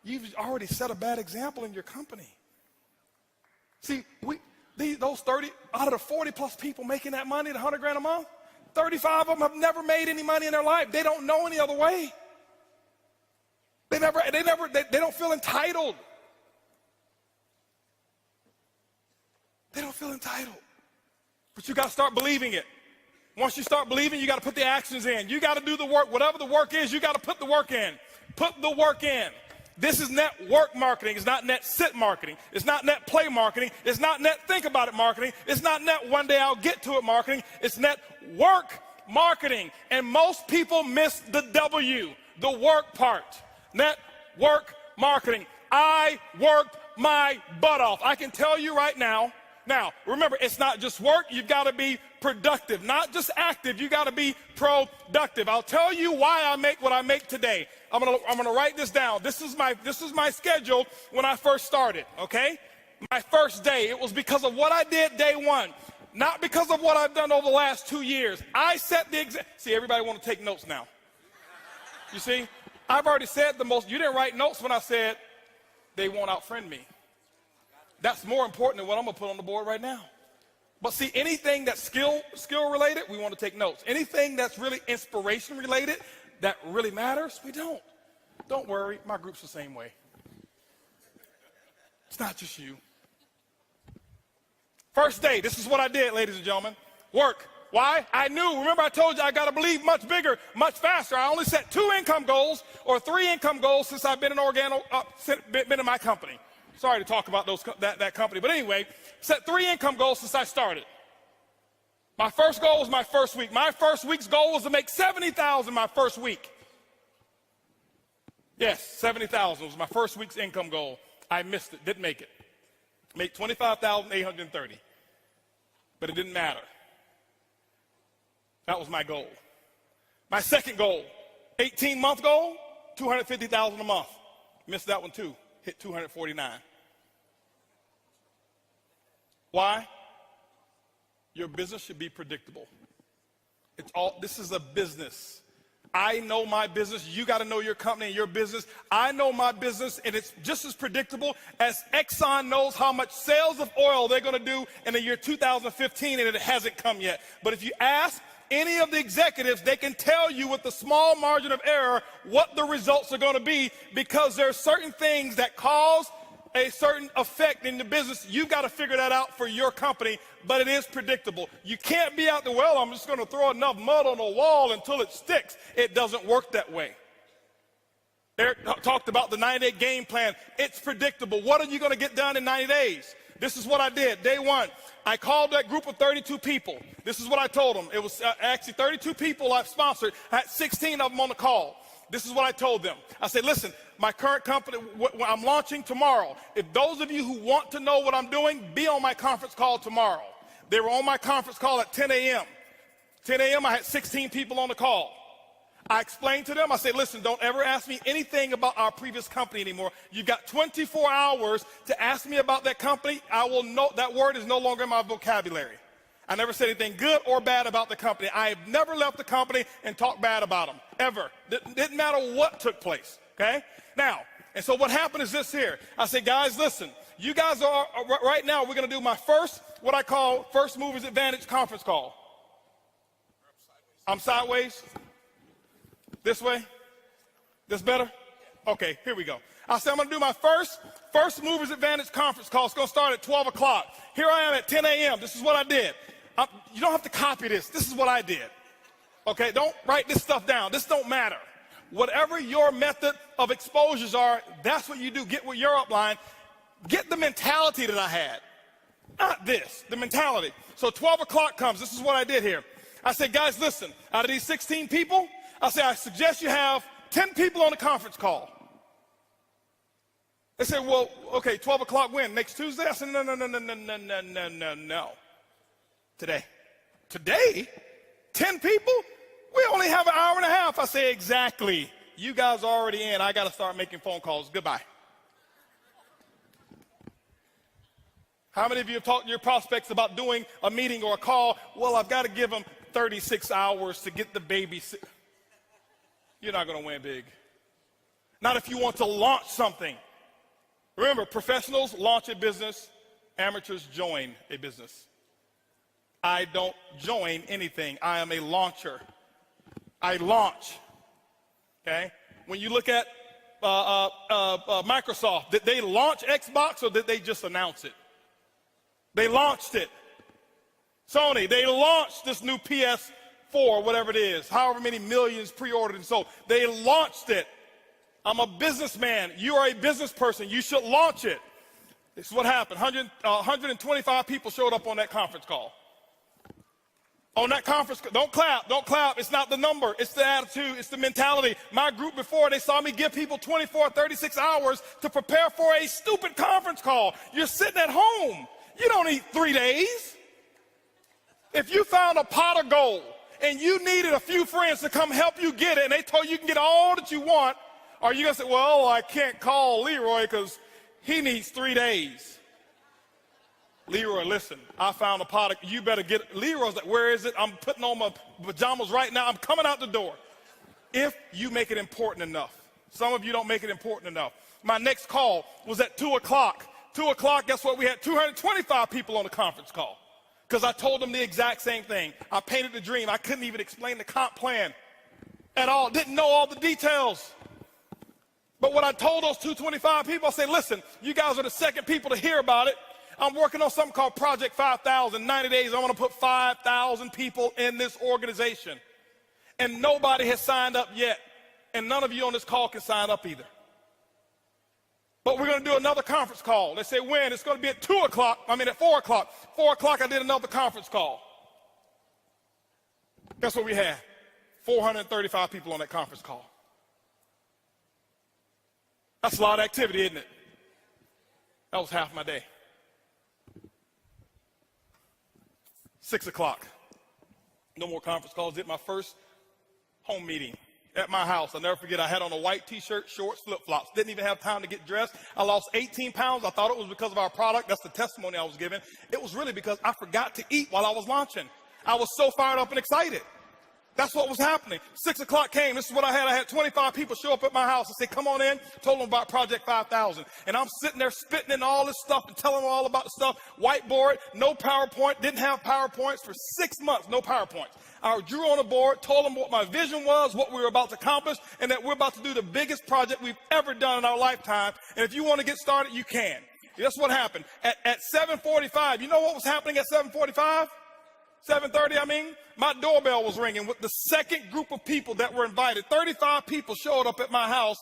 You've already set a bad example in your company. See, those 30 out of the 40 plus people making that money, the $100,000 a month, 35 of them have never made any money in their life. They don't know any other way. They don't feel entitled. They don't feel entitled. But you got to start believing it. Once you start believing, you got to put the actions in. You got to do the work. Whatever the work is, you got to put the work in. Put the work in. This is network marketing. It's not net sit marketing. It's not net play marketing. It's not net think about it marketing. It's not net one day I'll get to it marketing. It's net work marketing. And most people miss the W, the work part. Network marketing. I worked my butt off. I can tell you right now. Now, remember, it's not just work. You've got to be productive, not just active. You got to be productive. I'll tell you why I make what I make today. I'm gonna write this down. This is my schedule when I first started. Okay, my first day. It was because of what I did day one, not because of what I've done over the last 2 years. I set the example. See, everybody want to take notes now. You see, I've already said the most. You didn't write notes when I said they won't outfriend me. That's more important than what I'm gonna put on the board right now. But see, anything that's skill related, we want to take notes. Anything that's really inspiration related, that really matters, we don't. Don't worry, my group's the same way. It's not just you. First day, this is what I did, ladies and gentlemen. Work. Why? I knew, remember I told you I got to believe much bigger, much faster. I only set 2 income goals or 3 income goals since I've been been in my company. Sorry to talk about that company, but anyway, set 3 income goals since I started. My first goal was my first week. My first week's goal was to make $70,000 my first week. Yes, $70,000 was my first week's income goal. I missed it, didn't make it. Make $25,830, but it didn't matter. That was my goal. My second goal, 18-month goal, $250,000 a month. Missed that one too. Hit 249. Why? Your business should be predictable. This is a business. I know my business. You got to know your company and your business. I know my business, and it's just as predictable as Exxon knows how much sales of oil they're going to do in the year 2015, and it hasn't come yet. But if you ask any of the executives, they can tell you with a small margin of error what the results are going to be, because there are certain things that cause a certain effect in the business. You've got to figure that out for your company, but it is predictable. You can't be out there, well, I'm just going to throw enough mud on the wall until it sticks. It doesn't work that way. Eric talked about the 90-day game plan. It's predictable. What are you going to get done in 90 days? This is what I did. Day one, I called that group of 32 people. This is what I told them. It was actually 32 people I've sponsored. I had 16 of them on the call. This is what I told them. I said, listen, my current company, I'm launching tomorrow. If those of you who want to know what I'm doing, be on my conference call tomorrow. They were on my conference call at 10 a.m. 10 a.m., I had 16 people on the call. I explained to them, I said, listen, don't ever ask me anything about our previous company anymore. You've got 24 hours to ask me about that company. I will know that word is no longer in my vocabulary. I never said anything good or bad about the company. I have never left the company and talked bad about them, ever. Didn't matter what took place, okay? Now, and so what happened is this here. I said, guys, listen, you guys are, right now, we're going to do my first, what I call First Movers Advantage conference call. I'm sideways. This way? This better? Okay, here we go. I said I'm going to do my first Movers Advantage conference call. It's going to start at 12 o'clock. Here I am at 10 a.m. This is what I did. You don't have to copy this. This is what I did. Okay, don't write this stuff down. This don't matter. Whatever your method of exposures are, that's what you do. Get with your upline. Get the mentality that I had. Not this, the mentality. So 12 o'clock comes. This is what I did here. I said, guys, listen, out of these 16 people, I said, I suggest you have 10 people on the conference call. They said, well, okay, 12 o'clock when? Next Tuesday? I said, no. Today. Today? 10 people? We only have an hour and a half. I say, exactly. You guys are already in. I got to start making phone calls. Goodbye. How many of you have talked to your prospects about doing a meeting or a call? Well, I've got to give them 36 hours to get the baby. You're not going to win big. Not if you want to launch something. Remember, professionals launch a business. Amateurs join a business. I don't join anything. I am a launcher. I launch. Okay? When you look at Microsoft, did they launch Xbox or did they just announce it? They launched it. Sony, they launched this new PS4, whatever it is, however many millions pre-ordered and sold. They launched it. I'm a businessman. You are a business person. You should launch it. This is what happened. 125 people showed up on that conference call. On that conference, don't clap. It's not the number. It's the attitude. It's the mentality. My group before, they saw me give people 24, 36 hours to prepare for a stupid conference call. You're sitting at home. You don't need 3 days. If you found a pot of gold and you needed a few friends to come help you get it and they told you can get all that you want, are you going to say, well, I can't call Leroy because he needs 3 days? Leroy, listen, I found a pot of, you better get it. Leroy's like, where is it? I'm putting on my pajamas right now. I'm coming out the door. If you make it important enough. Some of you don't make it important enough. My next call was at 2 o'clock. 2 o'clock, guess what? We had 225 people on the conference call because I told them the exact same thing. I painted the dream. I couldn't even explain the comp plan at all. Didn't know all the details. But what I told those 225 people, I said, listen, you guys are the second people to hear about it. I'm working on something called Project 5,000. 90 days, I want to put 5,000 people in this organization. And nobody has signed up yet. And none of you on this call can sign up either. But we're going to do another conference call. They say when? It's going to be at 4 o'clock. 4 o'clock, I did another conference call. Guess what we had? 435 people on that conference call. That's a lot of activity, isn't it? That was half my day. 6 o'clock. No more conference calls. Did my first home meeting at my house. I'll never forget, I had on a white t-shirt, shorts, flip-flops. Didn't even have time to get dressed. I lost 18 pounds. I thought it was because of our product. That's the testimony I was giving. It was really because I forgot to eat while I was launching. I was so fired up and excited. That's what was happening. 6 o'clock came. This is what I had. I had 25 people show up at my house. I said, come on in. Told them about Project 5,000. And I'm sitting there spitting in all this stuff and telling them all about the stuff. Whiteboard, no PowerPoint. Didn't have PowerPoints for 6 months. No PowerPoints. I drew on a board, told them what my vision was, what we were about to accomplish, and that we're about to do the biggest project we've ever done in our lifetime. And if you want to get started, you can. That's what happened. At 7:45, you know what was happening at 7:45? 7:30, my doorbell was ringing with the second group of people that were invited. 35 people showed up at my house.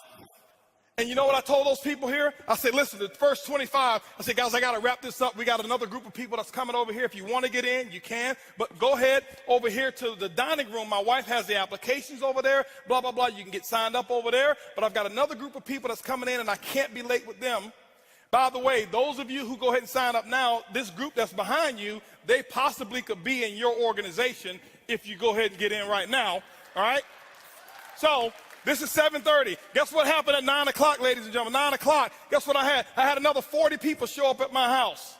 And you know what I told those people here? I said, listen, the first 25, I said, guys, I got to wrap this up. We got another group of people that's coming over here. If you want to get in, you can. But go ahead over here to the dining room. My wife has the applications over there, blah, blah, blah. You can get signed up over there. But I've got another group of people that's coming in, and I can't be late with them. By the way, those of you who go ahead and sign up now, this group that's behind you, they possibly could be in your organization if you go ahead and get in right now, all right? So this is 7:30. Guess what happened at 9 o'clock, ladies and gentlemen? 9 o'clock, guess what I had? I had another 40 people show up at my house.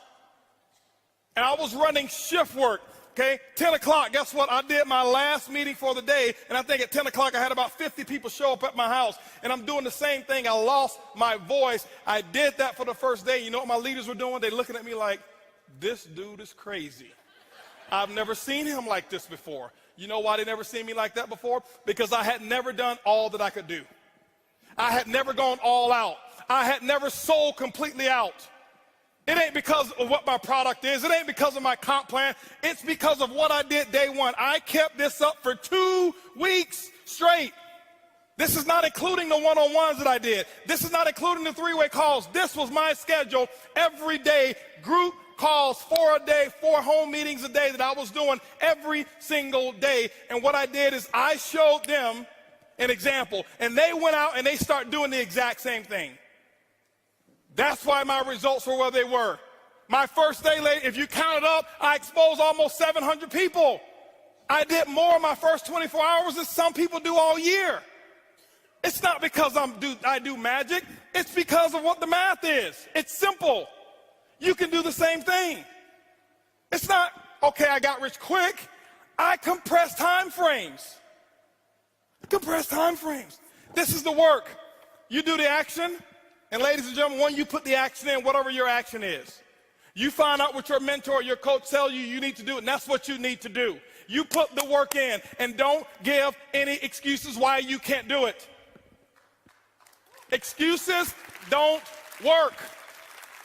And I was running shift work, okay? 10 o'clock, guess what? I did my last meeting for the day, and I think at 10 o'clock I had about 50 people show up at my house. And I'm doing the same thing. I lost my voice. I did that for the first day. You know what my leaders were doing? They're looking at me like, this dude is crazy. I've never seen him like this before. You know why they never seen me like that before? Because I had never done all that I could do. I had never gone all out. I had never sold completely out. It ain't because of what my product is. It ain't because of my comp plan. It's because of what I did day one. I kept this up for 2 weeks straight. This is not including the one-on-ones that I did. This is not including the three-way calls. This was my schedule every day, group calls, 4 a day, 4 home meetings a day that I was doing every single day. And what I did is I showed them an example, and they went out and they started doing the exact same thing. That's why my results were where they were. My first day, if you count it up, I exposed almost 700 people. I did more in my first 24 hours than some people do all year. It's not because I do magic. It's because of what the math is. It's simple. You can do the same thing. It's not, okay, I got rich quick. I compress time frames. Compress time frames. This is the work. You do the action, and ladies and gentlemen, when you put the action in, whatever your action is, you find out what your mentor, your coach tells you need to do, and that's what you need to do. You put the work in, and don't give any excuses why you can't do it. Excuses don't work.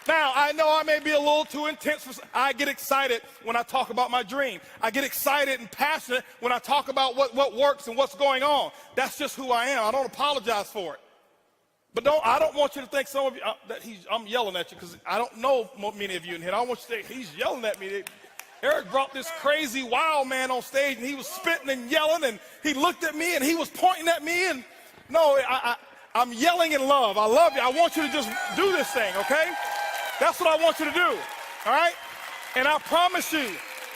Now, I know I may be a little too intense. I get excited when I talk about my dream. I get excited and passionate when I talk about what works and what's going on. That's just who I am. I don't apologize for it. But I don't want you to think some of you, that I'm yelling at you because I don't know many of you in here. I don't want you to think he's yelling at me. Eric brought this crazy wild man on stage, and he was spitting and yelling, and he looked at me, and he was pointing at me. And no, I'm yelling in love. I love you. I want you to just do this thing, okay? That's what I want you to do, all right? And I promise you,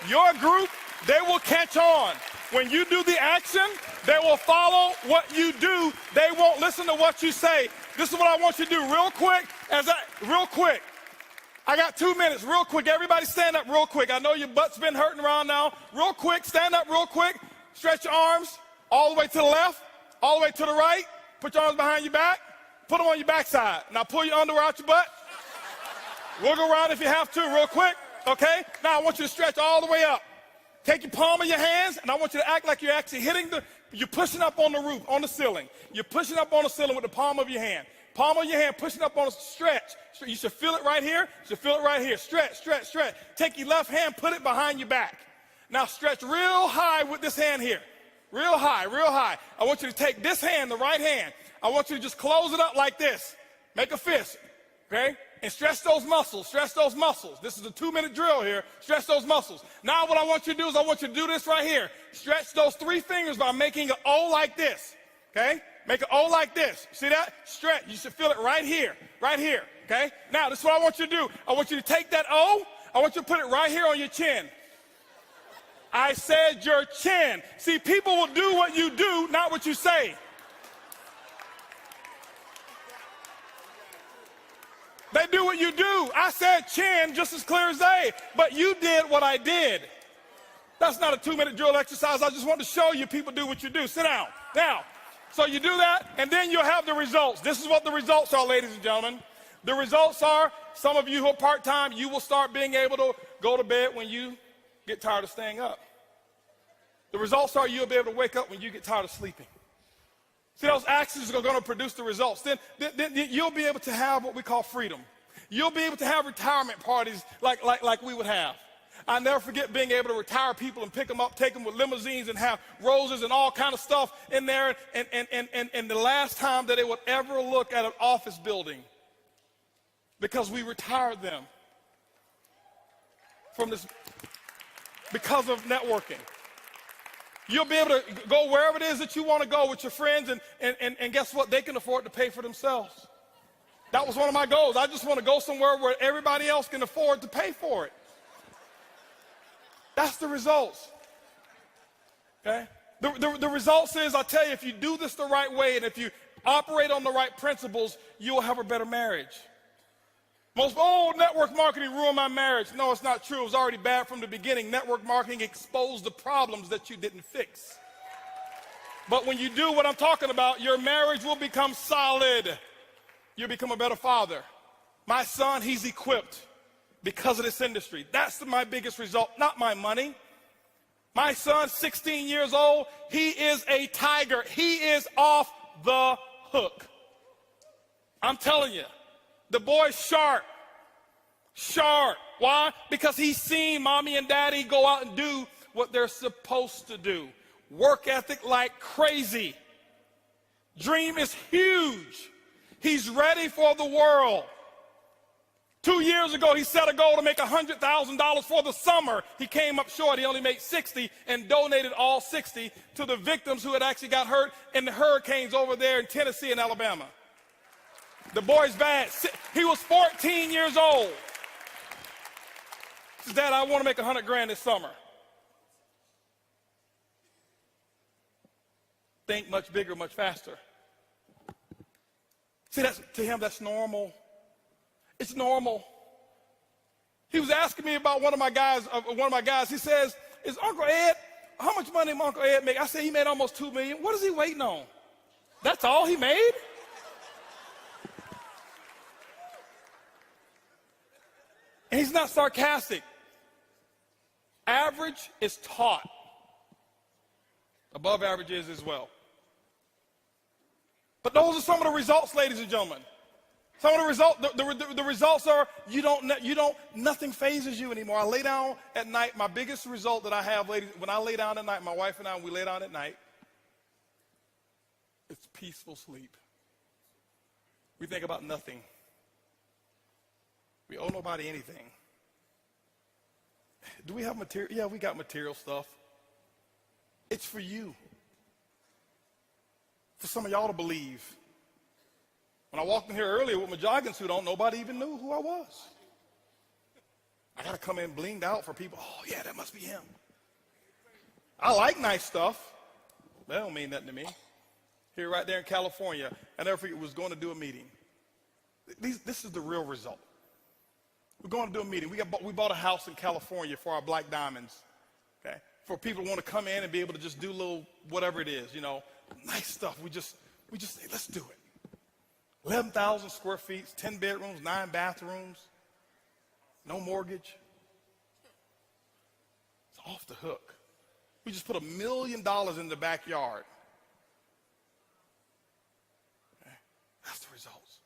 your group, they will catch on. When you do the action, they will follow what you do. They won't listen to what you say. This is what I want you to do real quick. Real quick. I got 2 minutes, real quick. Everybody stand up real quick. I know your butt's been hurting around now. Real quick, stand up real quick. Stretch your arms all the way to the left, all the way to the right. Put your arms behind your back. Put them on your backside. Now pull your underwear out your butt. Wiggle around if you have to real quick, okay? Now I want you to stretch all the way up. Take your palm of your hands, and I want you to act like you're actually you're pushing up on the roof, on the ceiling. You're pushing up on the ceiling with the palm of your hand. Palm of your hand, pushing up on a stretch. You should feel it right here. You should feel it right here. Stretch, stretch, stretch. Take your left hand, put it behind your back. Now stretch real high with this hand here. Real high, real high. I want you to take this hand, the right hand. I want you to just close it up like this. Make a fist, okay? And stretch those muscles, stretch those muscles. This is a 2-minute drill here. Stretch those muscles. Now what I want you to do is I want you to do this right here. Stretch those 3 fingers by making an O like this, okay? Make an O like this. See that? Stretch. You should feel it right here, okay? Now this is what I want you to do. I want you to take that O. I want you to put it right here on your chin. I said your chin. See, people will do what you do, not what you say. They do what you do. I said chin just as clear as day, but you did what I did. That's not a 2-minute drill exercise. I just want to show you people do what you do. Sit down. Now, so you do that, and then you'll have the results. This is what the results are, ladies and gentlemen. The results are, some of you who are part-time, you will start being able to go to bed when you get tired of staying up. The results are you'll be able to wake up when you get tired of sleeping. See, those actions are going to produce the results. Then you'll be able to have what we call freedom. You'll be able to have retirement parties like we would have. I never forget being able to retire people and pick them up, take them with limousines and have roses and all kind of stuff in there. And the last time that they would ever look at an office building, because we retired them from this because of networking. You'll be able to go wherever it is that you want to go with your friends, and guess what? They can afford to pay for themselves. That was one of my goals. I just want to go somewhere where everybody else can afford to pay for it. That's the results. Okay? The results is, I tell you, if you do this the right way and if you operate on the right principles, you'll have a better marriage. Most, network marketing ruined my marriage. No, it's not true. It was already bad from the beginning. Network marketing exposed the problems that you didn't fix. But when you do what I'm talking about, your marriage will become solid. You'll become a better father. My son, he's equipped because of this industry. That's my biggest result, not my money. My son, 16 years old, he is a tiger. He is off the hook. I'm telling you. The boy's sharp. Sharp. Why? Because he's seen mommy and daddy go out and do what they're supposed to do. Work ethic like crazy. Dream is huge. He's ready for the world. 2 years ago, he set a goal to make $100,000 for the summer. He came up short. He only made 60 and donated all 60 to the victims who had actually got hurt in the hurricanes over there in Tennessee and Alabama. The boy's bad. He was 14 years old. He says, Dad, I want to make $100,000 this summer. Think much bigger, much faster. See, to him, that's normal. It's normal. He was asking me about one of my guys. He says, "Is Uncle Ed? How much money did Uncle Ed make?" I said, "He made almost $2 million." What is he waiting on? That's all he made? And he's not sarcastic. Average is taught. Above average is as well. But those are some of the results, ladies and gentlemen. Some of the results are nothing phases you anymore. I lay down at night. My biggest result that I have, ladies, when I lay down at night, my wife and I, when we lay down at night, it's peaceful sleep. We think about nothing. We owe nobody anything. Do we have material? Yeah, we got material stuff. It's for you. For some of y'all to believe. When I walked in here earlier with my jogging suit on, nobody even knew who I was. I got to come in blinged out for people. Oh, yeah, that must be him. I like nice stuff. That don't mean nothing to me. Here right there in California, I never forget, was going to do a meeting. This is the real result. We're going to do a meeting. We bought a house in California for our Black Diamonds, okay? For people who want to come in and be able to just do a little whatever it is, nice stuff. We just say, let's do it. 11,000 square feet, 10 bedrooms, 9 bathrooms, no mortgage. It's off the hook. We just put $1 million in the backyard. Okay? That's the results.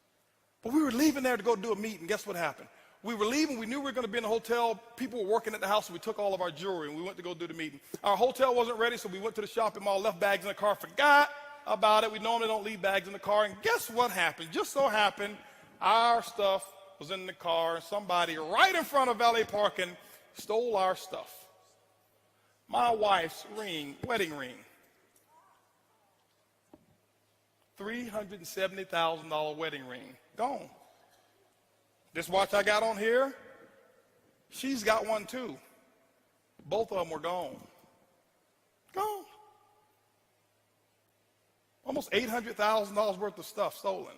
But we were leaving there to go do a meeting. Guess what happened? We were leaving. We knew we were going to be in a hotel. People were working at the house, so we took all of our jewelry, and we went to go do the meeting. Our hotel wasn't ready, so we went to the shopping mall, left bags in the car, forgot about it. We normally don't leave bags in the car. And guess what happened? Just so happened, our stuff was in the car, and somebody right in front of valet parking stole our stuff. My wife's wedding ring. $370,000 wedding ring. Gone. This watch I got on here, she's got one too. Both of them were gone. Gone. Almost $800,000 worth of stuff stolen.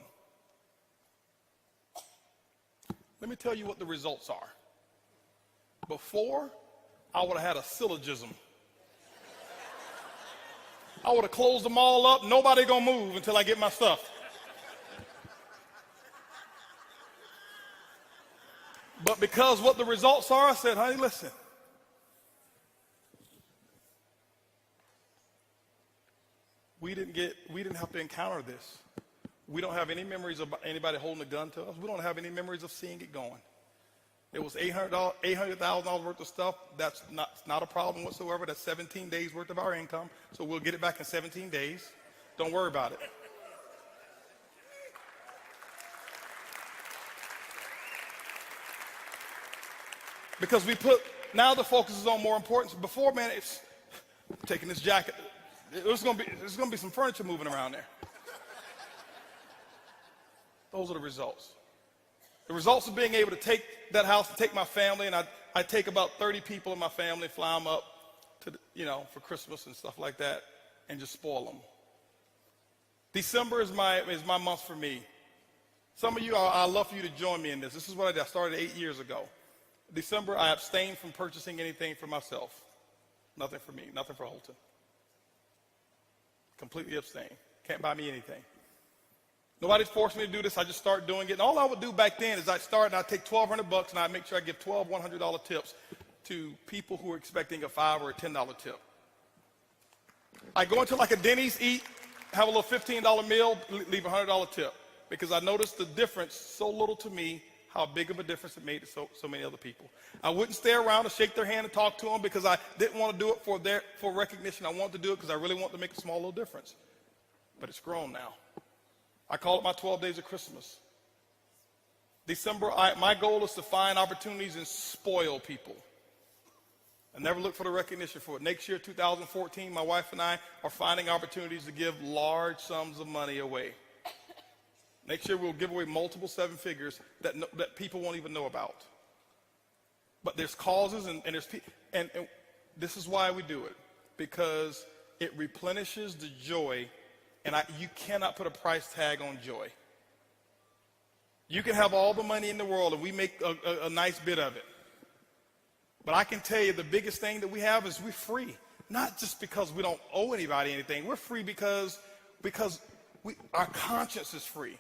Let me tell you what the results are. Before, I would have had a syllogism. I would have closed them all up. Nobody gonna move until I get my stuff. But because what the results are, I said, honey, listen. We didn't have to encounter this. We don't have any memories of anybody holding a gun to us. We don't have any memories of seeing it going. It was $800,000 worth of stuff. That's not a problem whatsoever. That's 17 days worth of our income. So we'll get it back in 17 days. Don't worry about it. Because now the focus is on more importance. Before, man, it's taking this jacket. There's going to be some furniture moving around there. Those are the results. The results of being able to take that house and take my family, and I take about 30 people in my family, fly them up to, for Christmas and stuff like that. and just spoil them. December is my month for me. Some of you, I'd love for you to join me in this. This is what I did. I started 8 years ago. December, I abstained from purchasing anything for myself. Nothing for me, nothing for Holton. Completely abstain. Can't buy me anything. Nobody forced me to do this. I just started doing it. And all I would do back then is I'd start and I'd take $1,200 and I'd make sure I give 12 $100 tips to people who were expecting a $5 or a $10 tip. I'd go into like a Denny's, eat, have a little $15 meal, leave a $100 tip. Because I noticed the difference so little to me, how big of a difference it made to so many other people. I wouldn't stay around and shake their hand and talk to them because I didn't want to do it for recognition. I wanted to do it because I really want to make a small little difference. But it's grown now. I call it my 12 days of Christmas. December, my goal is to find opportunities and spoil people. I never look for the recognition for it. Next year, 2014, my wife and I are finding opportunities to give large sums of money away. Next year, we'll give away multiple seven figures that people won't even know about. But there's causes and there's people. And this is why we do it. Because it replenishes the joy. And you cannot put a price tag on joy. You can have all the money in the world and we make a nice bit of it. But I can tell you the biggest thing that we have is we're free. Not just because we don't owe anybody anything. We're free because our conscience is free.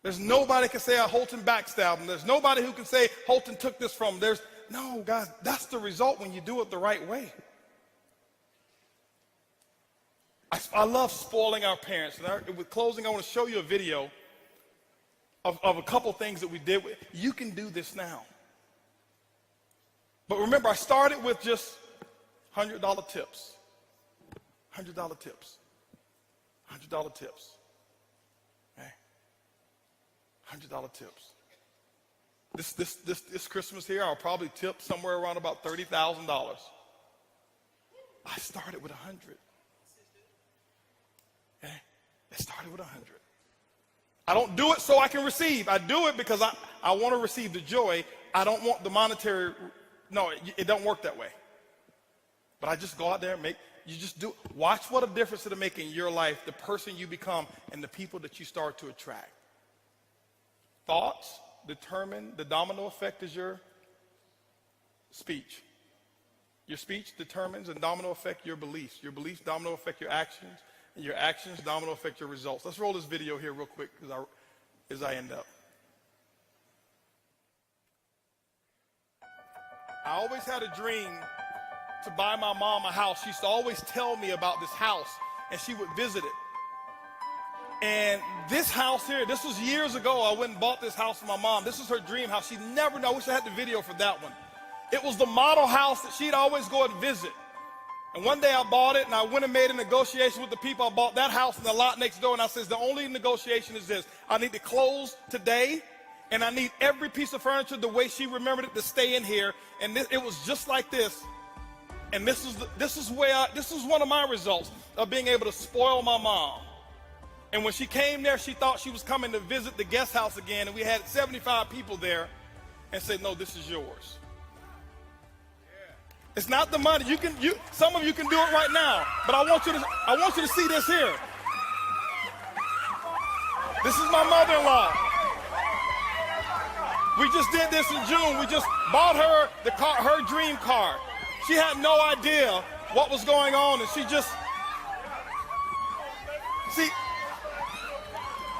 There's nobody can say Holton backstabbed him. There's nobody who can say Holton took this from him. No, guys, that's the result when you do it the right way. I love spoiling our parents. And with closing, I want to show you a video of a couple things that we did. You can do this now. But remember, I started with just $100 tips. $100 tips. $100 tips. Okay? $100 tips. This Christmas here, I'll probably tip somewhere around about $30,000. I started with 100. Okay? It started with 100. I don't do it so I can receive. I do it because I want to receive the joy. I don't want the monetary. No, it don't work that way. But I just go out there and you just do. Watch what a difference it'll make in your life, the person you become, and the people that you start to attract. Thoughts determine, the domino effect is your speech. Your speech determines and domino affect your beliefs. Your beliefs domino affect your actions. And your actions domino affect your results. Let's roll this video here real quick as I end up. I always had a dream to buy my mom a house. She used to always tell me about this house, and she would visit it. And this house here, this was years ago. I went and bought this house for my mom. This was her dream house. She never knew. I wish I had the video for that one. It was the model house that she'd always go and visit. And one day I bought it, and I went and made a negotiation with the people. I bought that house and the lot next door, and I says, the only negotiation is this. I need to close today, and I need every piece of furniture the way she remembered it to stay in here. And it was just like this. And this is one of my results of being able to spoil my mom. And when she came there, she thought she was coming to visit the guest house again, and we had 75 people there, and said, no, this is yours. It's not the money. Some of you can do it right now, but I want you to see this here. This is my mother-in-law. We just did this in June. We just bought her her dream car. She had no idea what was going on, and see,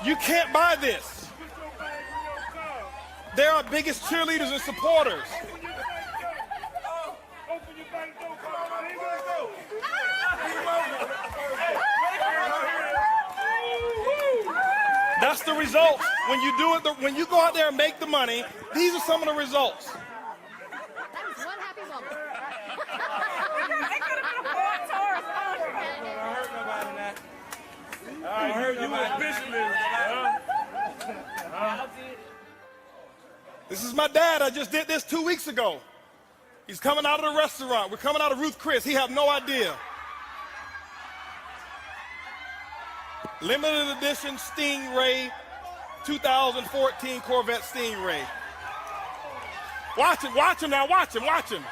you can't buy this. They're our biggest cheerleaders and supporters. That's the results. When you do it, when you go out there and make the money, these are some of the results. That is one happy moment. I heard you This is my dad. I just did this 2 weeks ago. He's coming out of the restaurant. We're coming out of Ruth Chris. He had no idea. Limited edition Stingray, 2014 Corvette Stingray. Watch him now, watch him.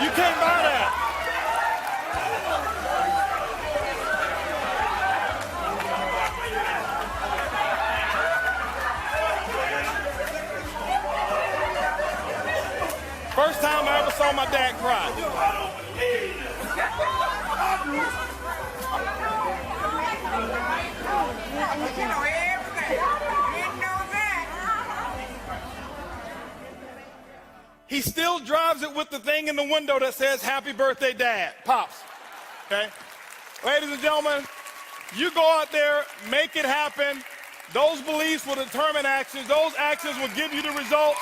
You can't buy that. First time I ever saw my dad cry. He still drives it with the thing in the window that says, "Happy birthday, Dad." Pops. Okay? Ladies and gentlemen, you go out there, make it happen. Those beliefs will determine actions. Those actions will give you the results.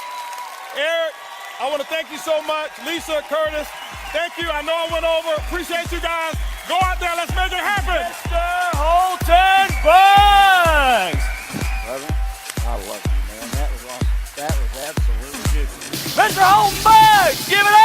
Eric, I want to thank you so much. Lisa, Curtis, thank you. I know I went over. Appreciate you guys. Go out there. Let's make it happen. Mr. Holton Bugs. I love you, man. That was awesome. That was absolutely good. Mr. Holton Bugs, give it